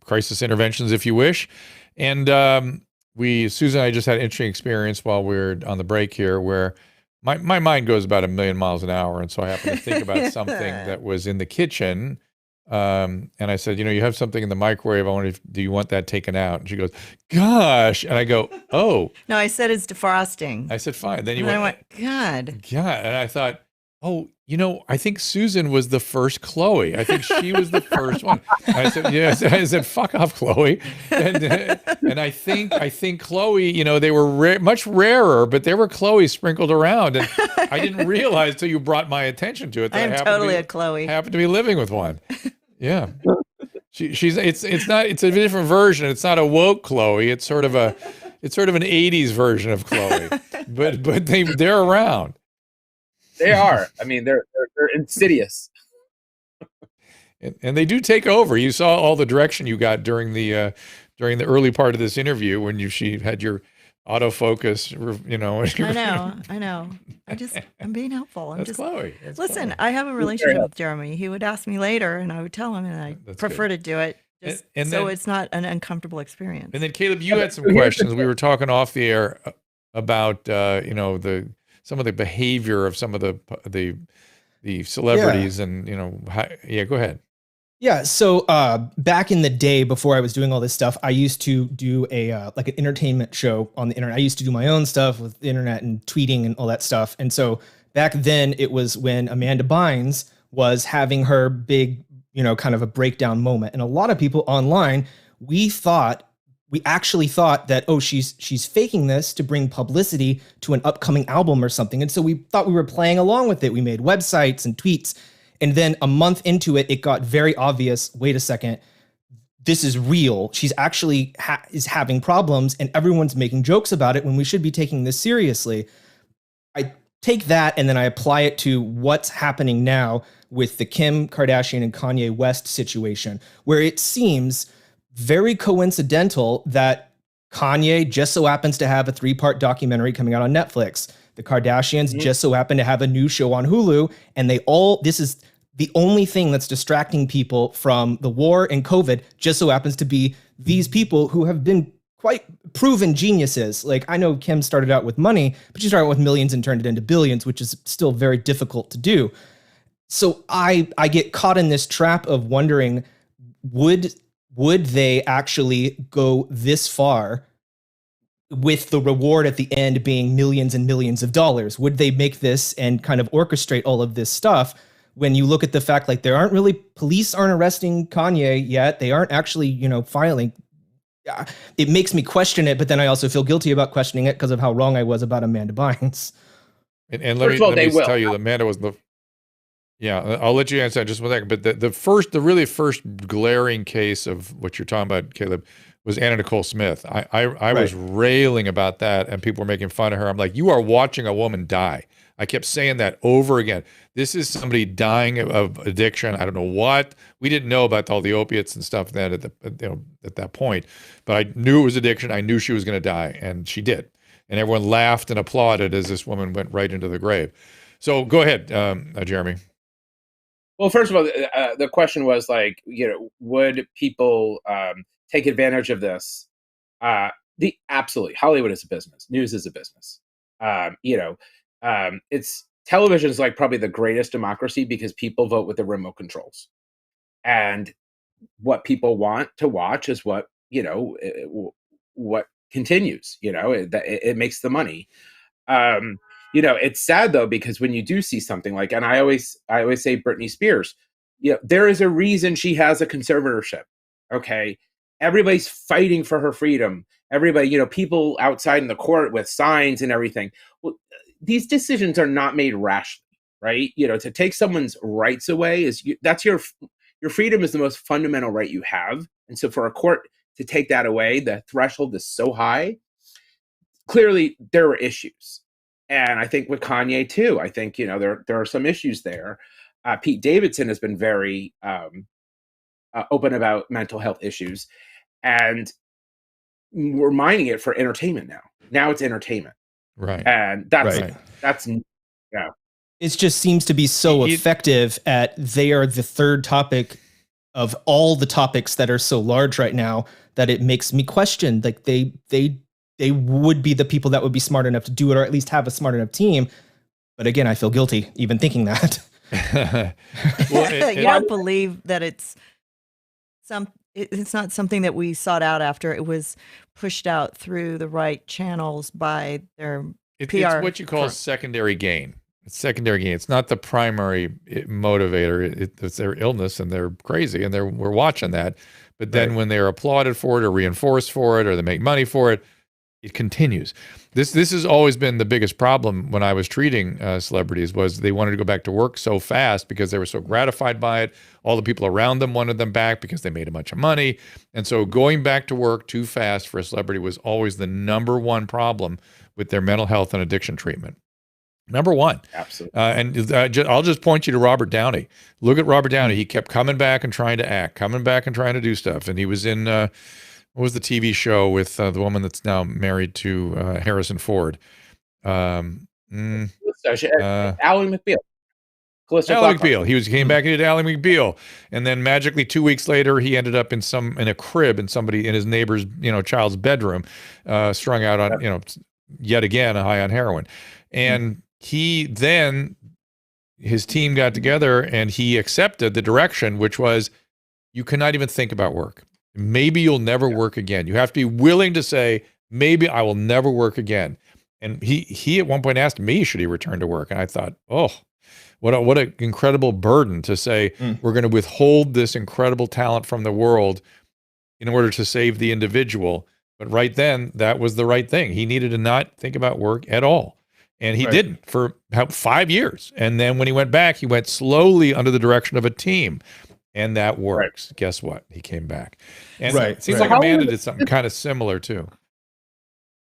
crisis interventions, if you wish. And Susan and I just had an interesting experience while we were on the break here where my mind goes about 1,000,000 miles an hour. And so I happened to think about something that was in the kitchen. And I said, you have something in the microwave. Do you want that taken out? And she goes, gosh. And I go, oh. No, I said it's defrosting. I said, fine. Then I went, God. Yeah. And I thought, oh, I think Susan was the first Chloe. I think she was the first one. I said, yeah. I said, fuck off, Chloe. And I think Chloe, they were much rarer, but there were Chloe sprinkled around. And I didn't realize till you brought my attention to it that I am totally a Chloe. Happened to be living with one. Yeah. It's a different version. It's not a woke Chloe. It's sort of an 80s version of Chloe. But they're around. They are. I mean, they're insidious. And they do take over. You saw all the direction you got during the early part of this interview when she had your autofocus, I know. I'm being helpful. That's Chloe. Listen, Chloe. I have a relationship with Jeremy. He would ask me later and I would tell him, and I prefer to do it just so it's not an uncomfortable experience. And then Caleb, you had some questions. We were talking off the air about some of the behavior of some of the celebrities and go ahead. Yeah. So back in the day, before I was doing all this stuff, I used to do an entertainment show on the internet. I used to do my own stuff with the internet and tweeting and all that stuff. And so back then it was when Amanda Bynes was having her big, kind of a breakdown moment. And a lot of people online, we actually thought that, oh, she's faking this to bring publicity to an upcoming album or something. And so we thought we were playing along with it. We made websites and tweets. And then a month into it, it got very obvious. Wait a second, this is real. She's actually is having problems, and everyone's making jokes about it when we should be taking this seriously. I take that and then I apply it to what's happening now with the Kim Kardashian and Kanye West situation, where it seems very coincidental that Kanye just so happens to have a 3-part documentary coming out on Netflix. The Kardashians just so happen to have a new show on Hulu, and this is the only thing that's distracting people from the war and COVID, just so happens to be these people who have been quite proven geniuses. Like, I know Kim started out with money, but she started out with millions and turned it into billions, which is still very difficult to do. So I get caught in this trap of wondering, would they actually go this far with the reward at the end being millions and millions of dollars? Would they make this and kind of orchestrate all of this stuff when you look at the fact, like, police aren't arresting Kanye yet. They aren't actually, filing. it makes me question it, but then I also feel guilty about questioning it because of how wrong I was about Amanda Bynes. And let me tell you, Amanda was I'll let you answer that in just one second. But the really first glaring case of what you're talking about, Caleb, was Anna Nicole Smith. I was railing about that, and people were making fun of her. I'm like, you are watching a woman die. I kept saying that over again. This is somebody dying of addiction. I don't know what. We didn't know about all the opiates and stuff then at that point, but I knew it was addiction. I knew she was going to die, and she did. And everyone laughed and applauded as this woman went right into the grave. So go ahead, Jeremy. Well, first of all, the question was like, would people take advantage of this? Absolutely. Hollywood is a business. News is a business. It's television is like probably the greatest democracy because people vote with the remote controls, and what people want to watch is what continues. It makes the money. It's sad though, because when you do see something like, and I always say Britney Spears, there is a reason she has a conservatorship. Okay. Everybody's fighting for her freedom. Everybody, people outside in the court with signs and everything. Well, these decisions are not made rashly, right? To take someone's rights away that's your freedom is the most fundamental right you have. And so for a court to take that away, the threshold is so high. Clearly there were issues. And I think with Kanye too, I think, there are some issues there. Pete Davidson has been very open about mental health issues, and we're mining it for entertainment now. Now it's entertainment. Right. And that's It just seems to be so effective at they are the third topic of all the topics that are so large right now that it makes me question, like they would be the people that would be smart enough to do it, or at least have a smart enough team. But again, I feel guilty even thinking that. You don't believe that it's not something that we sought out after. It was pushed out through the right channels by their PR. It's what you call secondary gain. It's secondary gain. It's not the primary motivator. It's their illness, and they're crazy, and we're watching that. But then when they're applauded for it or reinforced for it or they make money for it, it continues. This has always been the biggest problem when I was treating celebrities, was they wanted to go back to work so fast because they were so gratified by it. All the people around them wanted them back because they made a bunch of money. And so going back to work too fast for a celebrity was always the number one problem with their mental health and addiction treatment. Number one. Absolutely. And I'll just point you to Robert Downey. Look at Robert Downey. He kept coming back and trying to act, coming back and trying to do stuff. And he was in, what was the TV show with the woman that's now married to Harrison Ford? Ally McBeal. Ally McBeal. He came back and did Ally McBeal, and then magically 2 weeks later, he ended up in a crib in his neighbor's child's bedroom, strung out on yet again high on heroin, and his team got together and he accepted the direction, which was, you cannot even think about work. Maybe you'll never work again. You have to be willing to say, maybe I will never work again. And he at one point asked me, should he return to work? And I thought, oh, what an incredible burden to say, we're going to withhold this incredible talent from the world in order to save the individual. But right then, that was the right thing. He needed to not think about work at all. And he didn't for about 5 years. And then when he went back, he went slowly under the direction of a team. And that works. Guess what? He came back. And it seems like Amanda did something kind of similar too.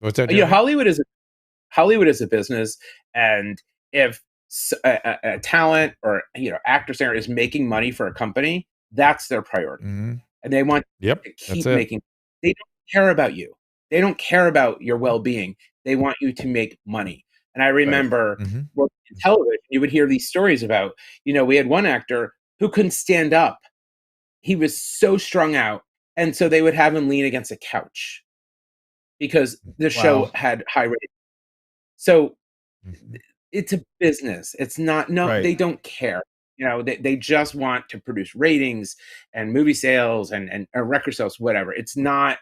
What's that? Hollywood is a business. And if a talent or actor singer is making money for a company, that's their priority. And they want to keep making. They don't care about you. They don't care about your well-being. They want you to make money. And I remember working in television, you would hear these stories about, we had one actor who couldn't stand up. He was so strung out. And so they would have him lean against a couch because the show had high ratings. So it's a business. It's not, they don't care. They just want to produce ratings and movie sales and record sales, whatever. It's not,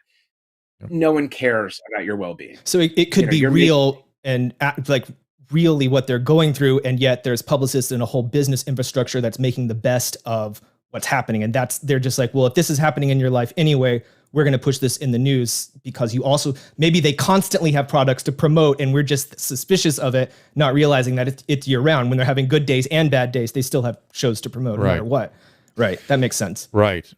no one cares about your well-being. So it could be real and like really what they're going through. And yet there's publicists and a whole business infrastructure that's making the best of what's happening. And they're just like, well, if this is happening in your life anyway, we're going to push this in the news because you also, maybe they constantly have products to promote and we're just suspicious of it, not realizing that it's year round. When they're having good days and bad days, they still have shows to promote no matter what. Right. That makes sense. Right.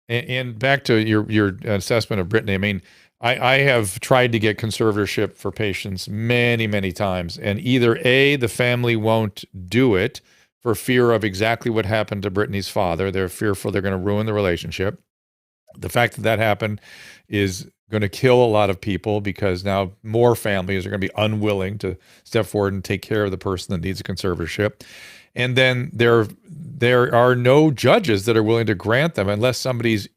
And back to your assessment of Britney. I mean, I have tried to get conservatorship for patients many, many times. And either A, the family won't do it for fear of exactly what happened to Britney's father. They're fearful they're going to ruin the relationship. The fact that that happened is going to kill a lot of people because now more families are going to be unwilling to step forward and take care of the person that needs a conservatorship. And then there are no judges that are willing to grant them unless somebody's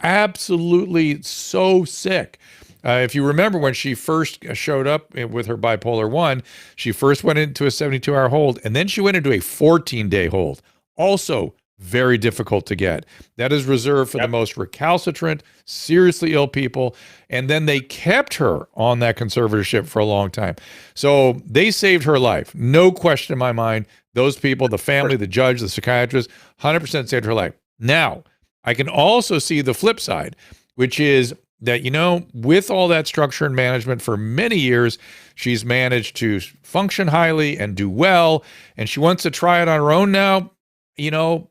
absolutely so sick. If you remember when she first showed up with her bipolar 1, she first went into a 72-hour hold, and then she went into a 14-day hold. Also very difficult to get. That is reserved for the most recalcitrant, seriously ill people. And then they kept her on that conservatorship for a long time. So they saved her life. No question in my mind. Those people, the family, the judge, the psychiatrist, 100% saved her life. Now, I can also see the flip side, which is that, you know, with all that structure and management for many years, she's managed to function highly and do well. And she wants to try it on her own now. You know,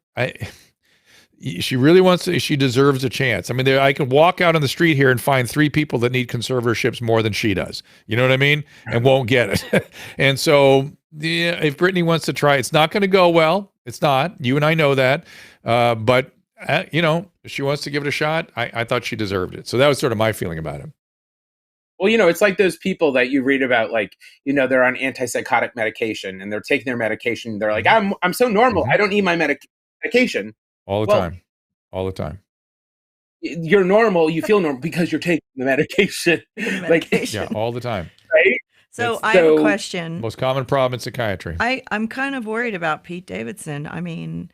she really wants to, she deserves a chance. I mean, I can walk out on the street here and find 3 people that need conservatorships more than she does. You know what I mean? And won't get it. And so, yeah, if Britney wants to try, it's not going to go well. It's not. You and I know that. But, you know, if she wants to give it a shot, I thought she deserved it. So that was sort of my feeling about it. Well, you know, it's like those people that you read about, like, you know, they're on antipsychotic medication and they're taking their medication. They're like, I'm so normal. I don't need my medication. All the time. All the time. You're normal. You feel normal because you're taking the medication. Like, yeah, all the time. Right? So I have a question. Most common problem in psychiatry. I'm kind of worried about Pete Davidson. I mean,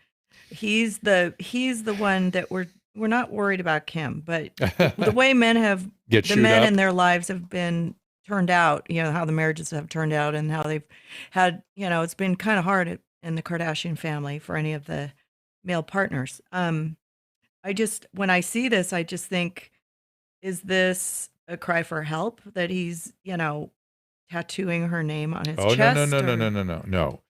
he's the one that we're not worried about Kim, but the way men have the men in their lives have been turned out, you know, how the marriages have turned out and how they've had, you know, it's been kind of hard in the Kardashian family for any of the male partners. When I see this, I just think, is this a cry for help that he's, you know, tattooing her name on his chest? No.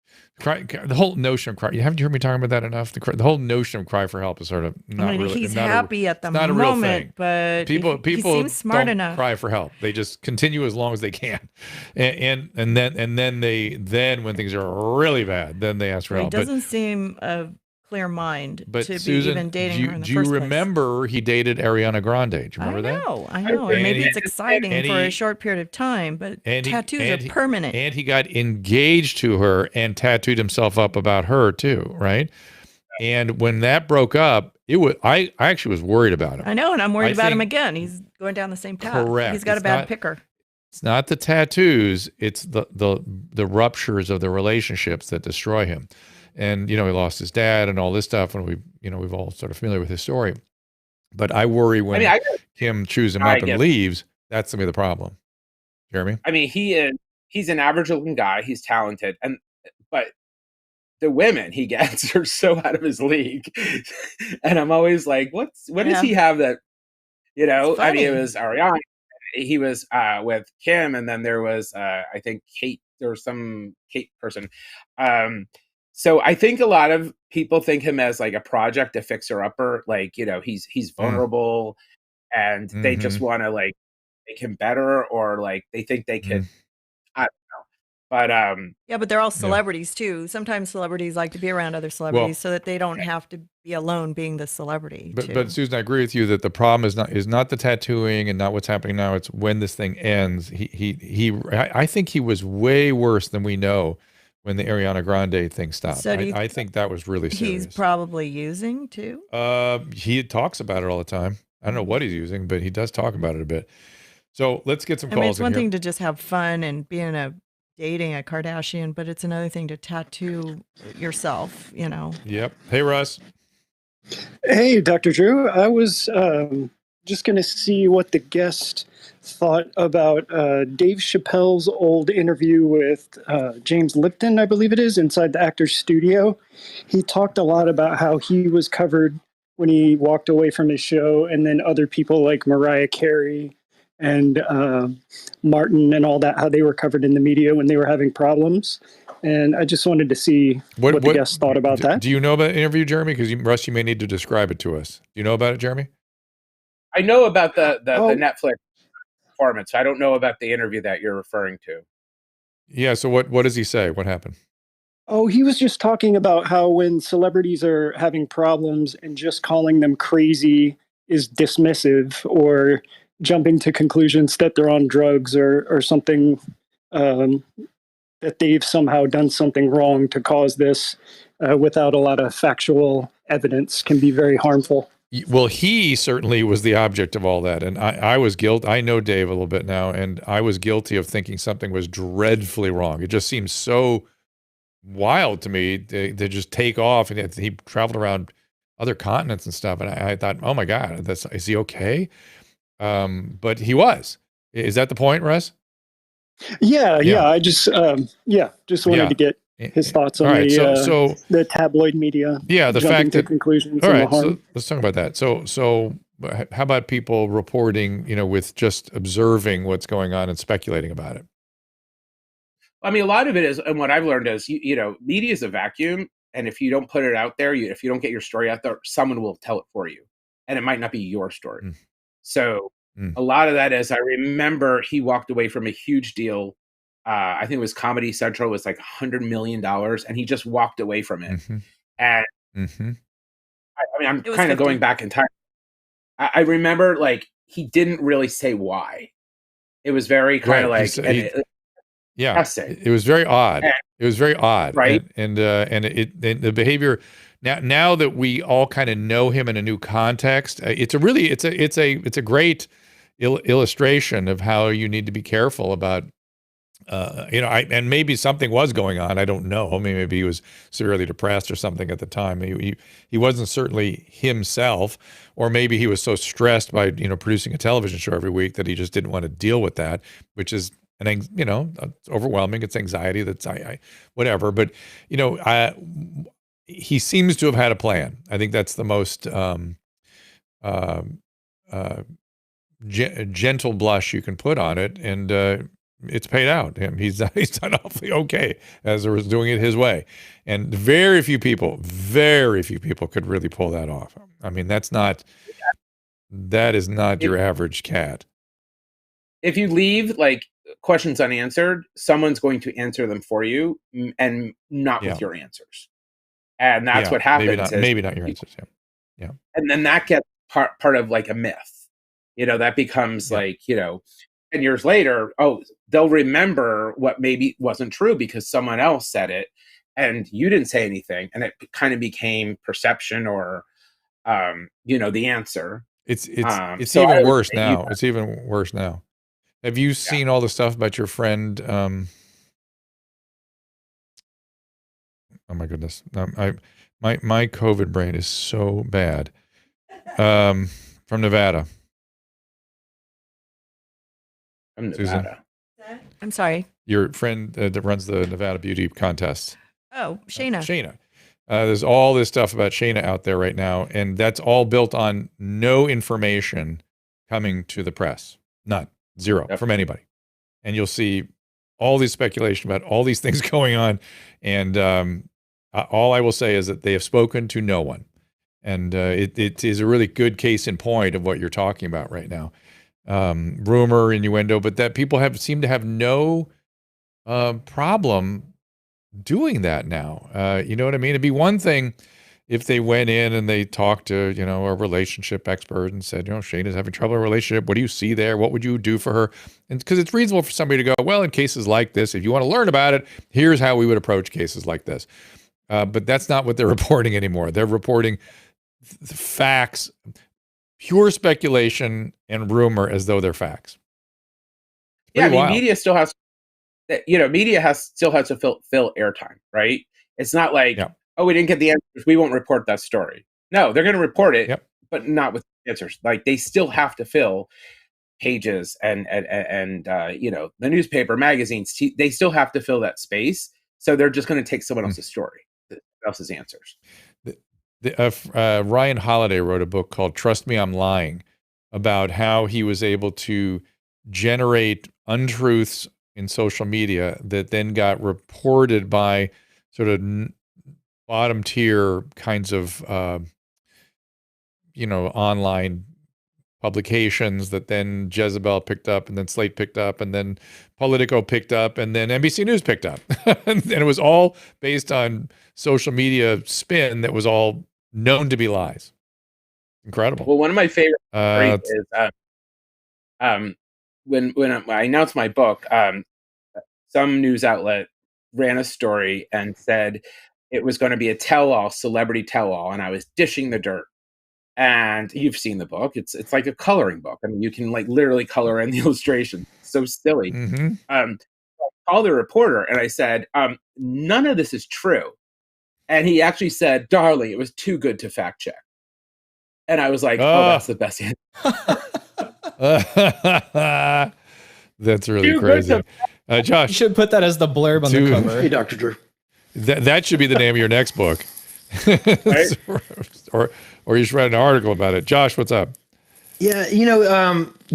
The whole notion of cry. You haven't heard me talking about that enough. The whole notion of cry for help is sort of not really. He's happy at the moment, not a real thing. But people he seems smart don't enough. Cry for help. They just continue as long as they can, and then when things are really bad, then they ask for help. He doesn't seem a clear mind to Susan, be even dating her in the first place. Do you remember he dated Ariana Grande? Do you remember that? I know. And maybe it's exciting for a short period of time, but tattoos are permanent. And he got engaged to her and tattooed himself up about her too, right? And when that broke up, I actually was worried about him. I know, and I'm worried about him again. He's going down the same path. Correct. He's got a bad picker. It's not the tattoos, it's the ruptures of the relationships that destroy him. And, you know, he lost his dad and all this stuff. And we've all sort of familiar with his story. But I worry when Kim chews him up and leaves, that's going to be the problem. Jeremy? I mean, he's an average looking guy. He's talented. But the women he gets are so out of his league. And I'm always like, what does he have that, you know, I mean, it was Ariana. He was with Kim. And then there was, I think, Kate. There was some Kate person. So I think a lot of people think him as like a project, a fixer-upper. Like, you know, he's vulnerable and they just want to like make him better, or like they think they could, I don't know. But yeah, but they're all celebrities too. Sometimes celebrities like to be around other celebrities so that they don't have to be alone being the celebrity. But Susan, I agree with you that the problem is not the tattooing and not what's happening now. It's when this thing ends. I think he was way worse than we know when the Ariana Grande thing stopped. So I think that was really serious. He's probably using too? He talks about it all the time. I don't know what he's using, but he does talk about it a bit. So let's get some calls. I mean, it's one thing to just have fun and dating a Kardashian, but it's another thing to tattoo yourself, you know. Yep. Hey, Russ. Hey, Dr. Drew. I was just going to see what the guest thought about Dave Chappelle's old interview with James Lipton, I believe it is, inside the Actors Studio. He talked a lot about how he was covered when he walked away from his show, and then other people like Mariah Carey and Martin and all that, how they were covered in the media when they were having problems. And I just wanted to see what the guests thought about that. Do you know about the interview, Jeremy? Because Russ, you may need to describe it to us. Do you know about it, Jeremy? I know about the Netflix performance. I don't know about the interview that you're referring to. Yeah. So what does he say? What happened? Oh, he was just talking about how when celebrities are having problems and just calling them crazy is dismissive, or jumping to conclusions that they're on drugs or something, that they've somehow done something wrong to cause this without a lot of factual evidence, can be very harmful. Well, he certainly was the object of all that. And I was guilty. I know Dave a little bit now, and I was guilty of thinking something was dreadfully wrong. It just seems so wild to me to just take off. And he traveled around other continents and stuff. And I thought, oh my God, is he okay? But he was. Is that the point, Russ? Yeah. I just wanted to get his thoughts on the tabloid media. Yeah, the fact that conclusions. All right, so let's talk about that. So how about people reporting, with just observing what's going on and speculating about it? I mean, a lot of it is, and what I've learned is, media is a vacuum, and if you don't put it out there, if you don't get your story out there, someone will tell it for you, and it might not be your story. So a lot of that is, I remember he walked away from a huge deal. I think it was Comedy Central, was like $100 million, and he just walked away from it. And I mean, I'm kind of going back in time. I remember, like, he didn't really say why. It was very kind of like, it was very odd. It was very odd, right? And the behavior. Now that we all kind of know him in a new context, it's a great illustration of how you need to be careful about. And maybe something was going on. I don't know. I mean, maybe he was severely depressed or something at the time. He wasn't certainly himself, or maybe he was so stressed by producing a television show every week that he just didn't want to deal with that, which is overwhelming. It's anxiety. That's whatever. But he seems to have had a plan. I think that's the most gentle blush you can put on it, and it's paid out. He's done awfully okay as he was doing it his way, and very few people could really pull that off. I mean, that is not your average cat. If you leave like questions unanswered, someone's going to answer them for you, and not with your answers. And that's what happens. Maybe not your answers. Yeah. And then that gets part of like a myth. That becomes like, 10 years later, they'll remember what maybe wasn't true because someone else said it and you didn't say anything. And it kind of became perception or, the answer. It's even worse now. It's even worse now. Have you seen all the stuff about your friend? Oh my goodness. My COVID brain is so bad. From Nevada. Susan. I'm sorry. Your friend that runs the Nevada beauty contest. Oh, Shayna. There's all this stuff about Shayna out there right now, and that's all built on no information coming to the press. None. Zero from anybody. And you'll see all this speculation about all these things going on. And all I will say is that they have spoken to no one. And it is a really good case in point of what you're talking about right now. Rumor, innuendo, but that people seem to have no problem doing that now. You know what I mean? It'd be one thing if they went in and they talked to, a relationship expert and said, Shayna's having trouble in a relationship. What do you see there? What would you do for her? And because it's reasonable for somebody to go, well, in cases like this, if you want to learn about it, here's how we would approach cases like this. But that's not what they're reporting anymore. They're reporting facts, pure speculation and rumor as though they're facts. Media still has, still has to fill airtime, right? It's not like, we didn't get the answers, we won't report that story. No, they're going to report it, but not with answers. Like they still have to fill pages and the newspaper, magazines, they still have to fill that space. So they're just going to take someone else's story, else's answers. Ryan Holiday wrote a book called Trust Me, I'm Lying, about how he was able to generate untruths in social media that then got reported by sort of bottom tier kinds of, online publications that then Jezebel picked up, and then Slate picked up, and then Politico picked up, and then NBC News picked up. And it was all based on social media spin that was all known to be lies. Incredible. Well, one of my favorite stories is when I announced my book, some news outlet ran a story and said it was going to be a tell-all, celebrity tell-all, and I was dishing the dirt. And you've seen the book. It's like a coloring book. I mean, you can like literally color in the illustration. It's so silly. Mm-hmm. I called the reporter and I said, none of this is true. And he actually said, darling, it was too good to fact check. And I was like, oh, that's the best answer. That's really crazy. Josh. You should put that as the blurb on the cover. Hey, Dr. Drew. That should be the name of your next book. Right? or you should write an article about it. Josh, what's up? Yeah,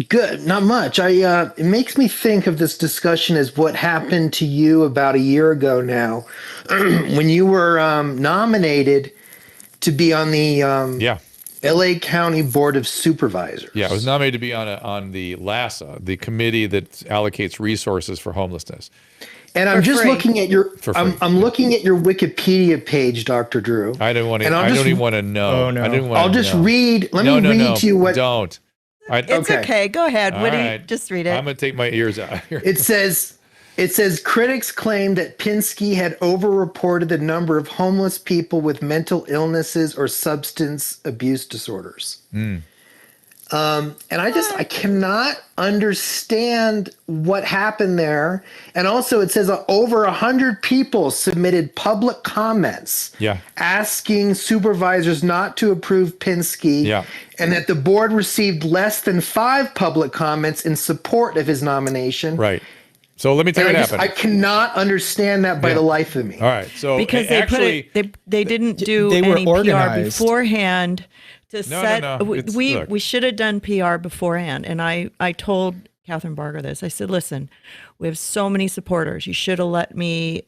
good. Not much. It makes me think of this discussion as what happened to you about a year ago now, when you were nominated to be on the LA County Board of Supervisors. Yeah, I was nominated to be on the LASA, the committee that allocates resources for homelessness. And I'm just looking at your I'm looking at your Wikipedia page, Dr. Drew. I don't even want to know. Oh, no. I'll just read. Let me read to you what. Don't. It's okay. Go ahead, Woody. Right. Just read it. I'm going to take my ears out here. It says critics claim that Pinsky had overreported the number of homeless people with mental illnesses or substance abuse disorders. And I cannot understand what happened there. And also it says over 100 people submitted public comments asking supervisors not to approve Pinsky, and that the board received less than 5 public comments in support of his nomination. Right. So let me tell you what happened. I cannot understand that by the life of me. All right. So because they didn't do any PR beforehand. We should have done PR beforehand. And I told Catherine Barger this. I said, listen, we have so many supporters. You should have let me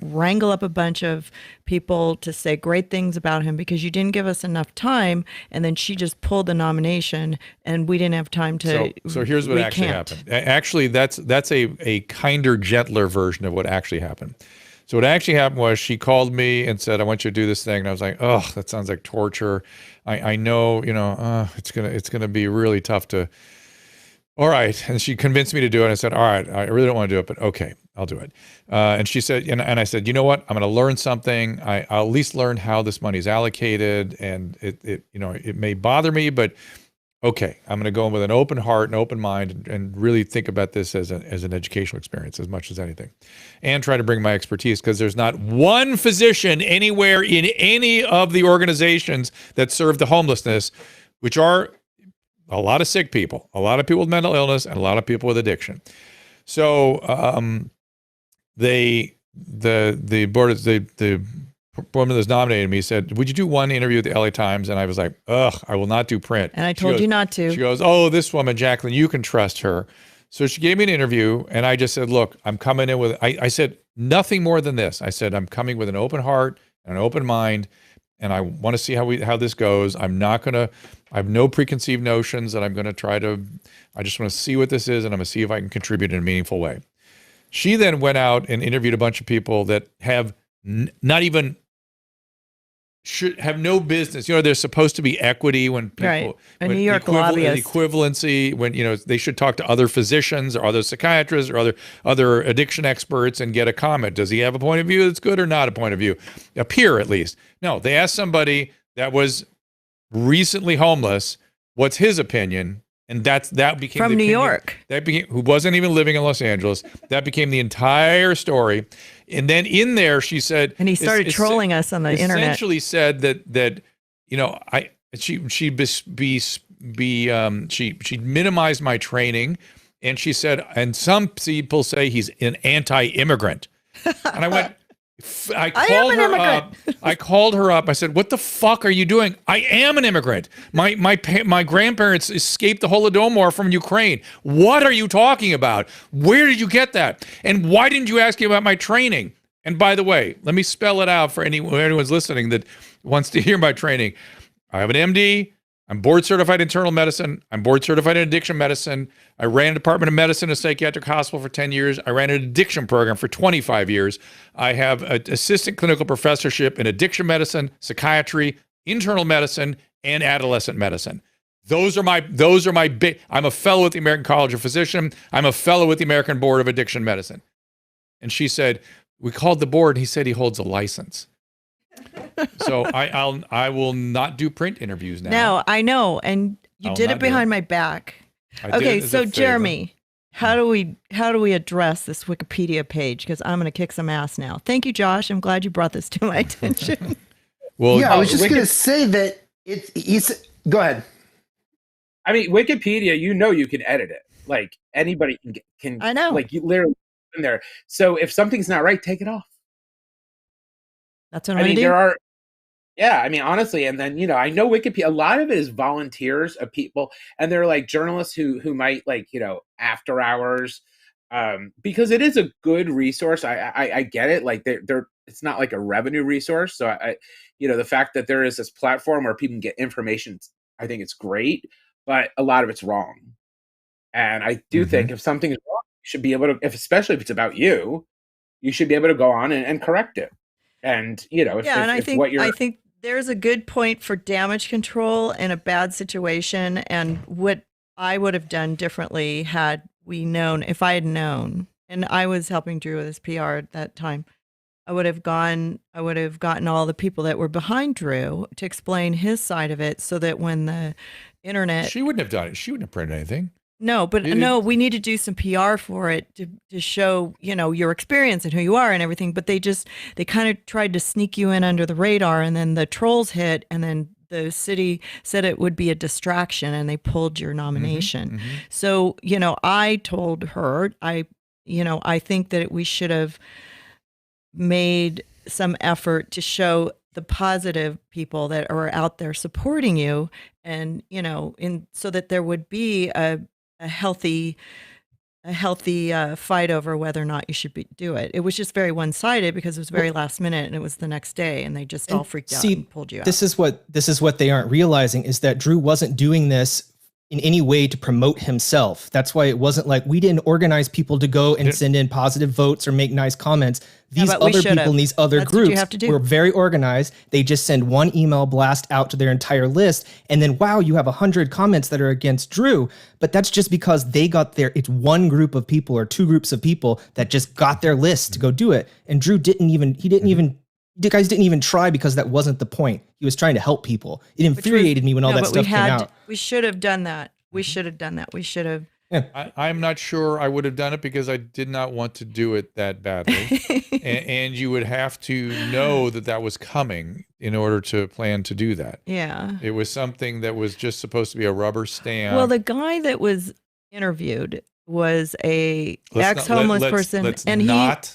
wrangle up a bunch of people to say great things about him, because you didn't give us enough time. And then she just pulled the nomination and we didn't have time to. So here's what actually happened. Actually, that's a kinder, gentler version of what actually happened. So what actually happened was she called me and said, I want you to do this thing. And I was like, oh, that sounds like torture. I know, it's gonna be really tough to. All right. And she convinced me to do it. And I said, all right, I really don't want to do it, but okay, I'll do it. And she said, and I said, you know what? I'm going to learn something. I'll at least learn how this money is allocated. And it may bother me, but okay, I'm going to go in with an open heart and open mind and really think about this as an educational experience as much as anything, and try to bring my expertise, because there's not one physician anywhere in any of the organizations that serve the homelessness, which are a lot of sick people, a lot of people with mental illness, and a lot of people with addiction. So the woman that's nominated me said, would you do one interview with the LA Times? And I was like, ugh, I will not do print. And I told you not to. She goes, oh, this woman, Jacqueline, you can trust her. So she gave me an interview, and I just said, look, I'm coming in with, I said nothing more than this. I said, I'm coming with an open heart and an open mind, and I want to see how this goes. I have no preconceived notions that I'm going to I just want to see what this is, and I'm going to see if I can contribute in a meaningful way. She then went out and interviewed a bunch of people that have should have no business. There's supposed to be equity when people, right. A New York lobbyist. Equivalency, when, they should talk to other physicians or other psychiatrists or other addiction experts and get a comment. Does he have a point of view that's good or not a point of view? A peer, at least. No, they asked somebody that was recently homeless, what's his opinion? And that became from New York. Who wasn't even living in Los Angeles. That became the entire story. And then in there, she said, and he started trolling us on the internet. Essentially said that she minimized my training, and she said, and some people say he's an anti-immigrant. And I went, I called her up. I called her up. I said, "What the fuck are you doing?" I am an immigrant. My grandparents escaped the Holodomor from Ukraine. What are you talking about? Where did you get that? And why didn't you ask me about my training? And by the way, let me spell it out for anyone's listening that wants to hear my training. I have an MD. I'm board certified in internal medicine. I'm board certified in addiction medicine. I ran a department of medicine at a psychiatric hospital for 10 years. I ran an addiction program for 25 years. I have an assistant clinical professorship in addiction medicine, psychiatry, internal medicine, and adolescent medicine. Those are my big. I'm a fellow at the American College of Physicians. I'm a fellow with the American Board of Addiction Medicine. And she said, we called the board. He said he holds a license. So I will not do print interviews now. No, I know, and you did it behind my back. Okay, so Jeremy, how do we address this Wikipedia page? Because I'm going to kick some ass now. Thank you, Josh. I'm glad you brought this to my attention. Well, yeah, I was just going to say that go ahead. I mean, Wikipedia, you can edit it. Like anybody can. I know. Like you literally in there. So if something's not right, take it off. That's what I'm going to do. I mean, honestly, and then, I know Wikipedia, a lot of it is volunteers of people, and they're like journalists who might after hours, because it is a good resource. I get it. Like it's not like a revenue resource. So the fact that there is this platform where people can get information, I think it's great, but a lot of it's wrong. And I do think if something is wrong, you should be able to, especially if it's about you should be able to go on and correct it. And I think there's a good point for damage control in a bad situation, and what I would have done differently had we known, if I had known, and I was helping Drew with his PR at that time, I would have gotten all the people that were behind Drew to explain his side of it, so that when the internet, she wouldn't have done it. She wouldn't have printed anything. No, but we need to do some PR for it to show, your experience and who you are and everything. But they kind of tried to sneak you in under the radar, and then the trolls hit, and then the city said it would be a distraction, and they pulled your nomination. So, I told her, I think that we should have made some effort to show the positive people that are out there supporting you, and, so that there would be a healthy fight over whether or not you should do it. It was just very one-sided because it was very last minute, and it was the next day, and they just all freaked out and pulled you out. This is what they aren't realizing, is that Drew wasn't doing this in any way to promote himself. That's why it wasn't like we didn't organize people to go and send in positive votes or make nice comments. These other people in these other groups were very organized. They just send one email blast out to their entire list, and then, wow, you have 100 comments that are against Drew. But that's just because they got it's one group of people or two groups of people that just got their list to go do it. And Drew you guys didn't even try, because that wasn't the point. He was trying to help people. It infuriated me when all that stuff came out. We should have done that. We should have done that. We should have. Yeah. I'm not sure I would have done it, because I did not want to do it that badly. and you would have to know that was coming in order to plan to do that. Yeah. It was something that was just supposed to be a rubber stamp. Well, the guy that was interviewed was a ex-homeless person, and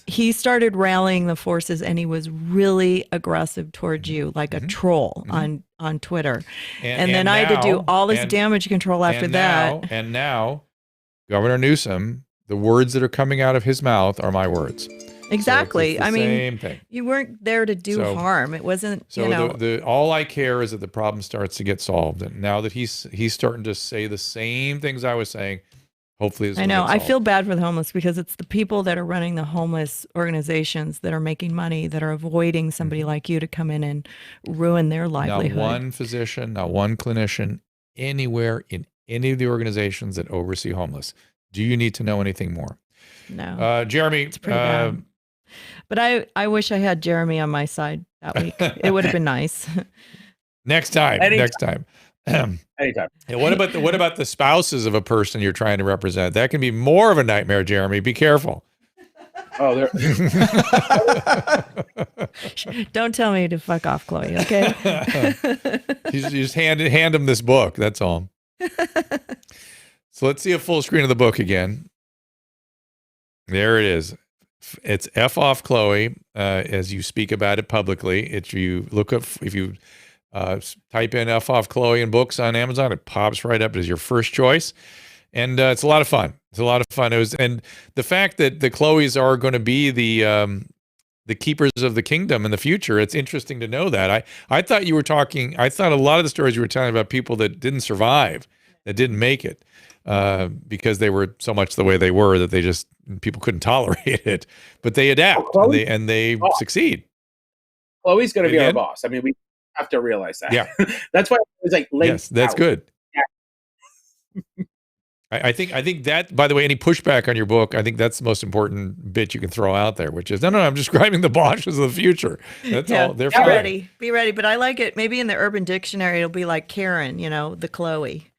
he started rallying the forces, and he was really aggressive towards you, like a troll on Twitter. And then I had to do all this damage control after that. And now, Governor Newsom, the words that are coming out of his mouth are my words. Exactly. So same thing. You weren't there to do harm. It wasn't. So all I care is that the problem starts to get solved, and now that he's starting to say the same things I was saying. Hopefully, I know. I feel bad for the homeless, because it's the people that are running the homeless organizations that are making money, that are avoiding somebody like you to come in and ruin their livelihood. Not one physician, not one clinician anywhere in any of the organizations that oversee homeless. Do you need to know anything more? No. Jeremy. It's pretty bad. But I wish I had Jeremy on my side that week. It would have been nice. Next time. Anytime. Yeah, what about the spouses of a person you're trying to represent? That can be more of a nightmare, Jeremy. Be careful. Oh, don't tell me to fuck off, Chloe. Okay. You just hand him this book. That's all. So let's see a full screen of the book again. There it is. It's F off Chloe as you speak about it publicly. If you type in F off Chloe in books on Amazon, it pops right up as your first choice. And it's a lot of fun. It's a lot of fun. And the fact that the Chloes are going to be the keepers of the kingdom in the future, it's interesting to know that. I thought a lot of the stories you were telling about people that didn't survive, that didn't make it, because they were so much the way they were that people couldn't tolerate it, but they adapt and they succeed. Chloe's going to be our boss. I mean, we have to realize that. Yeah. That's why it's like late. Yes, that's good. Yeah. I think that, by the way, any pushback on your book, I think that's the most important bit you can throw out there, which is, no, I'm describing the bosses of the future. That's all. They're fine. Be ready. But I like it. Maybe in the Urban Dictionary, it'll be like Karen, the Chloe.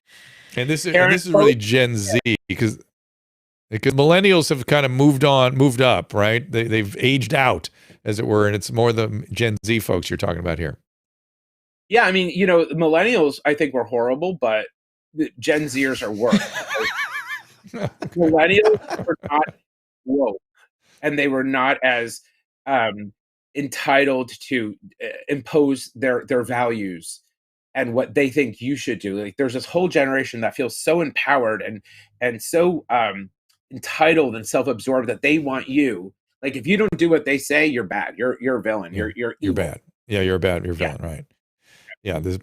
And this is really Gen Z because millennials have kind of moved up, right? They've aged out, as it were, and it's more the Gen Z folks you're talking about here. Yeah, I mean, millennials, I think we're horrible, but the Gen Zers are worse. Millennials were not woke, and they were not as entitled to impose their values and what they think you should do. Like, there's this whole generation that feels so empowered and so entitled and self-absorbed that they want you. Like, if you don't do what they say, you're bad. You're a villain. Yeah. You're evil. Bad. Yeah, you're bad. You're villain, right? Yeah, this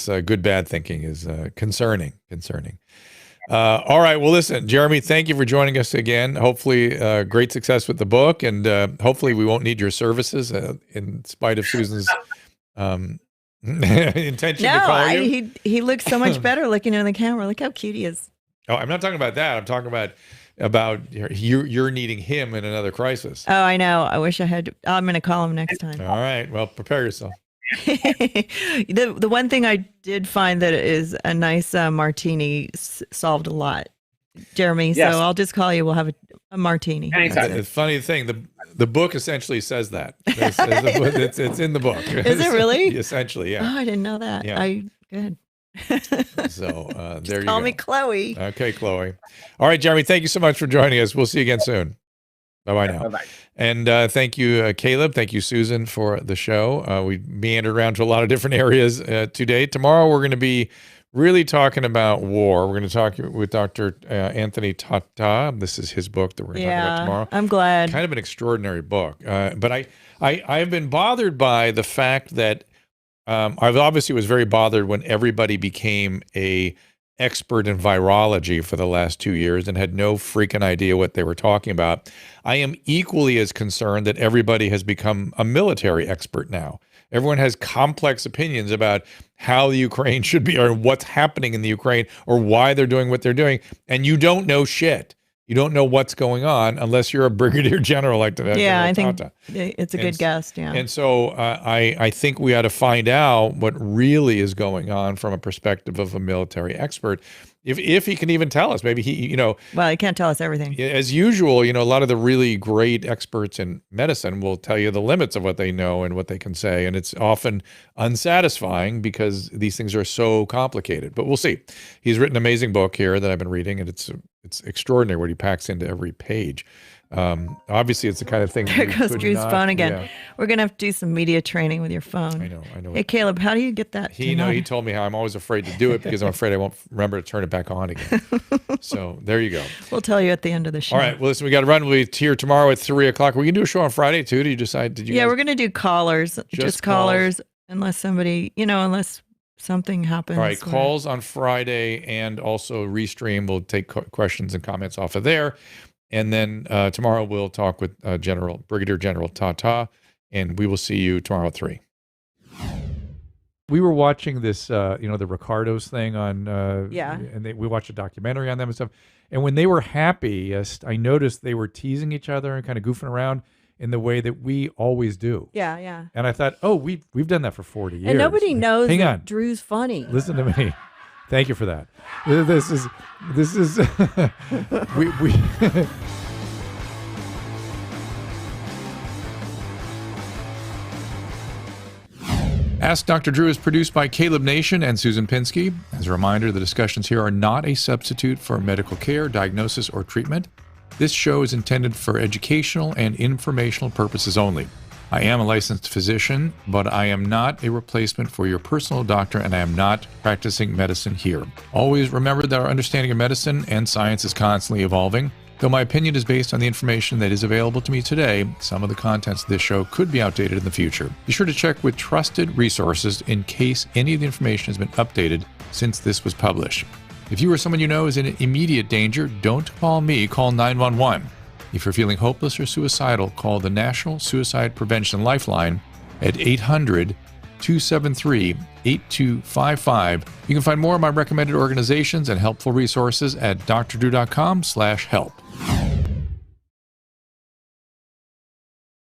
good bad thinking is concerning. All right, well, listen, Jeremy, thank you for joining us again. Hopefully, great success with the book, and hopefully, we won't need your services in spite of Susan's intention to call you. He looks so much better looking in the camera. Look how cute he is. Oh, I'm not talking about that. I'm talking about you're needing him in another crisis. Oh, I know. I wish I had. I'm going to call him next time. All right. Well, prepare yourself. The one thing I did find that is a nice martini solved a lot, Jeremy. Yes. So I'll just call you. We'll have a martini. Anytime. It's funny thing. The book essentially says that. It's in the book. Is it really? Essentially, yeah. Oh, I didn't know that. Yeah. Good. So there you go. Call me Chloe. Okay, Chloe. All right, Jeremy. Thank you so much for joining us. We'll see you again soon. Bye-bye now. Bye-bye. And thank you, Caleb. Thank you, Susan, for the show. We meandered around to a lot of different areas today. Tomorrow, we're going to be really talking about war. We're going to talk with Dr. Anthony Tata. This is his book that we're going to talk about tomorrow. I'm glad. Kind of an extraordinary book. But I've been bothered by the fact that I obviously was very bothered when everybody became a expert in virology for the last 2 years and had no freaking idea what they were talking about. I am equally as concerned that everybody has become a military expert now. Everyone has complex opinions about how the Ukraine should be or what's happening in the Ukraine or why they're doing what they're doing. And you don't know shit. You don't know what's going on unless you're a brigadier general like that. Yeah, I think it's a good guess. Yeah. And so I think we ought to find out what really is going on from a perspective of a military expert. If he can even tell us, maybe well, he can't tell us everything. As usual, a lot of the really great experts in medicine will tell you the limits of what they know and what they can say. And it's often unsatisfying because these things are so complicated, but we'll see. He's written an amazing book here that I've been reading, and it's extraordinary what he packs into every page. Obviously, it's the kind of thing. There goes Drew's phone again. Yeah. We're gonna have to do some media training with your phone. I know. Hey, Caleb, how do you get that? He told me how I'm always afraid to do it because I'm afraid I won't remember to turn it back on again. So there you go. We'll tell you at the end of the show. All right. Well, listen, we got to run. We'll be here tomorrow at 3:00. We can do a show on Friday too. Did you decide? Yeah, we're gonna do callers. Just callers, unless somebody, unless something happens. All right, calls on Friday, and also Restream. We'll take questions and comments off of there. And then tomorrow we'll talk with Brigadier General Tata, and we will see you tomorrow at 3. We were watching this, the Ricardos thing on, and we watched a documentary on them and stuff. And when they were happiest, I noticed they were teasing each other and kind of goofing around in the way that we always do. Yeah, yeah. And I thought, we've done that for 40 years. And nobody knows Hang that on. Drew's funny. Listen to me. Thank you for that. This is we Ask Dr. Drew is produced by Caleb Nation and Susan Pinsky. As a reminder, the discussions here are not a substitute for medical care, diagnosis, or treatment. This show is intended for educational and informational purposes only. I am a licensed physician, but I am not a replacement for your personal doctor, and I am not practicing medicine here. Always remember that our understanding of medicine and science is constantly evolving. Though my opinion is based on the information that is available to me today, some of the contents of this show could be outdated in the future. Be sure to check with trusted resources in case any of the information has been updated since this was published. If you or someone you know is in immediate danger, don't call me, call 911. If you're feeling hopeless or suicidal, call the National Suicide Prevention Lifeline at 800-273-8255. You can find more of my recommended organizations and helpful resources at drdrew.com/help.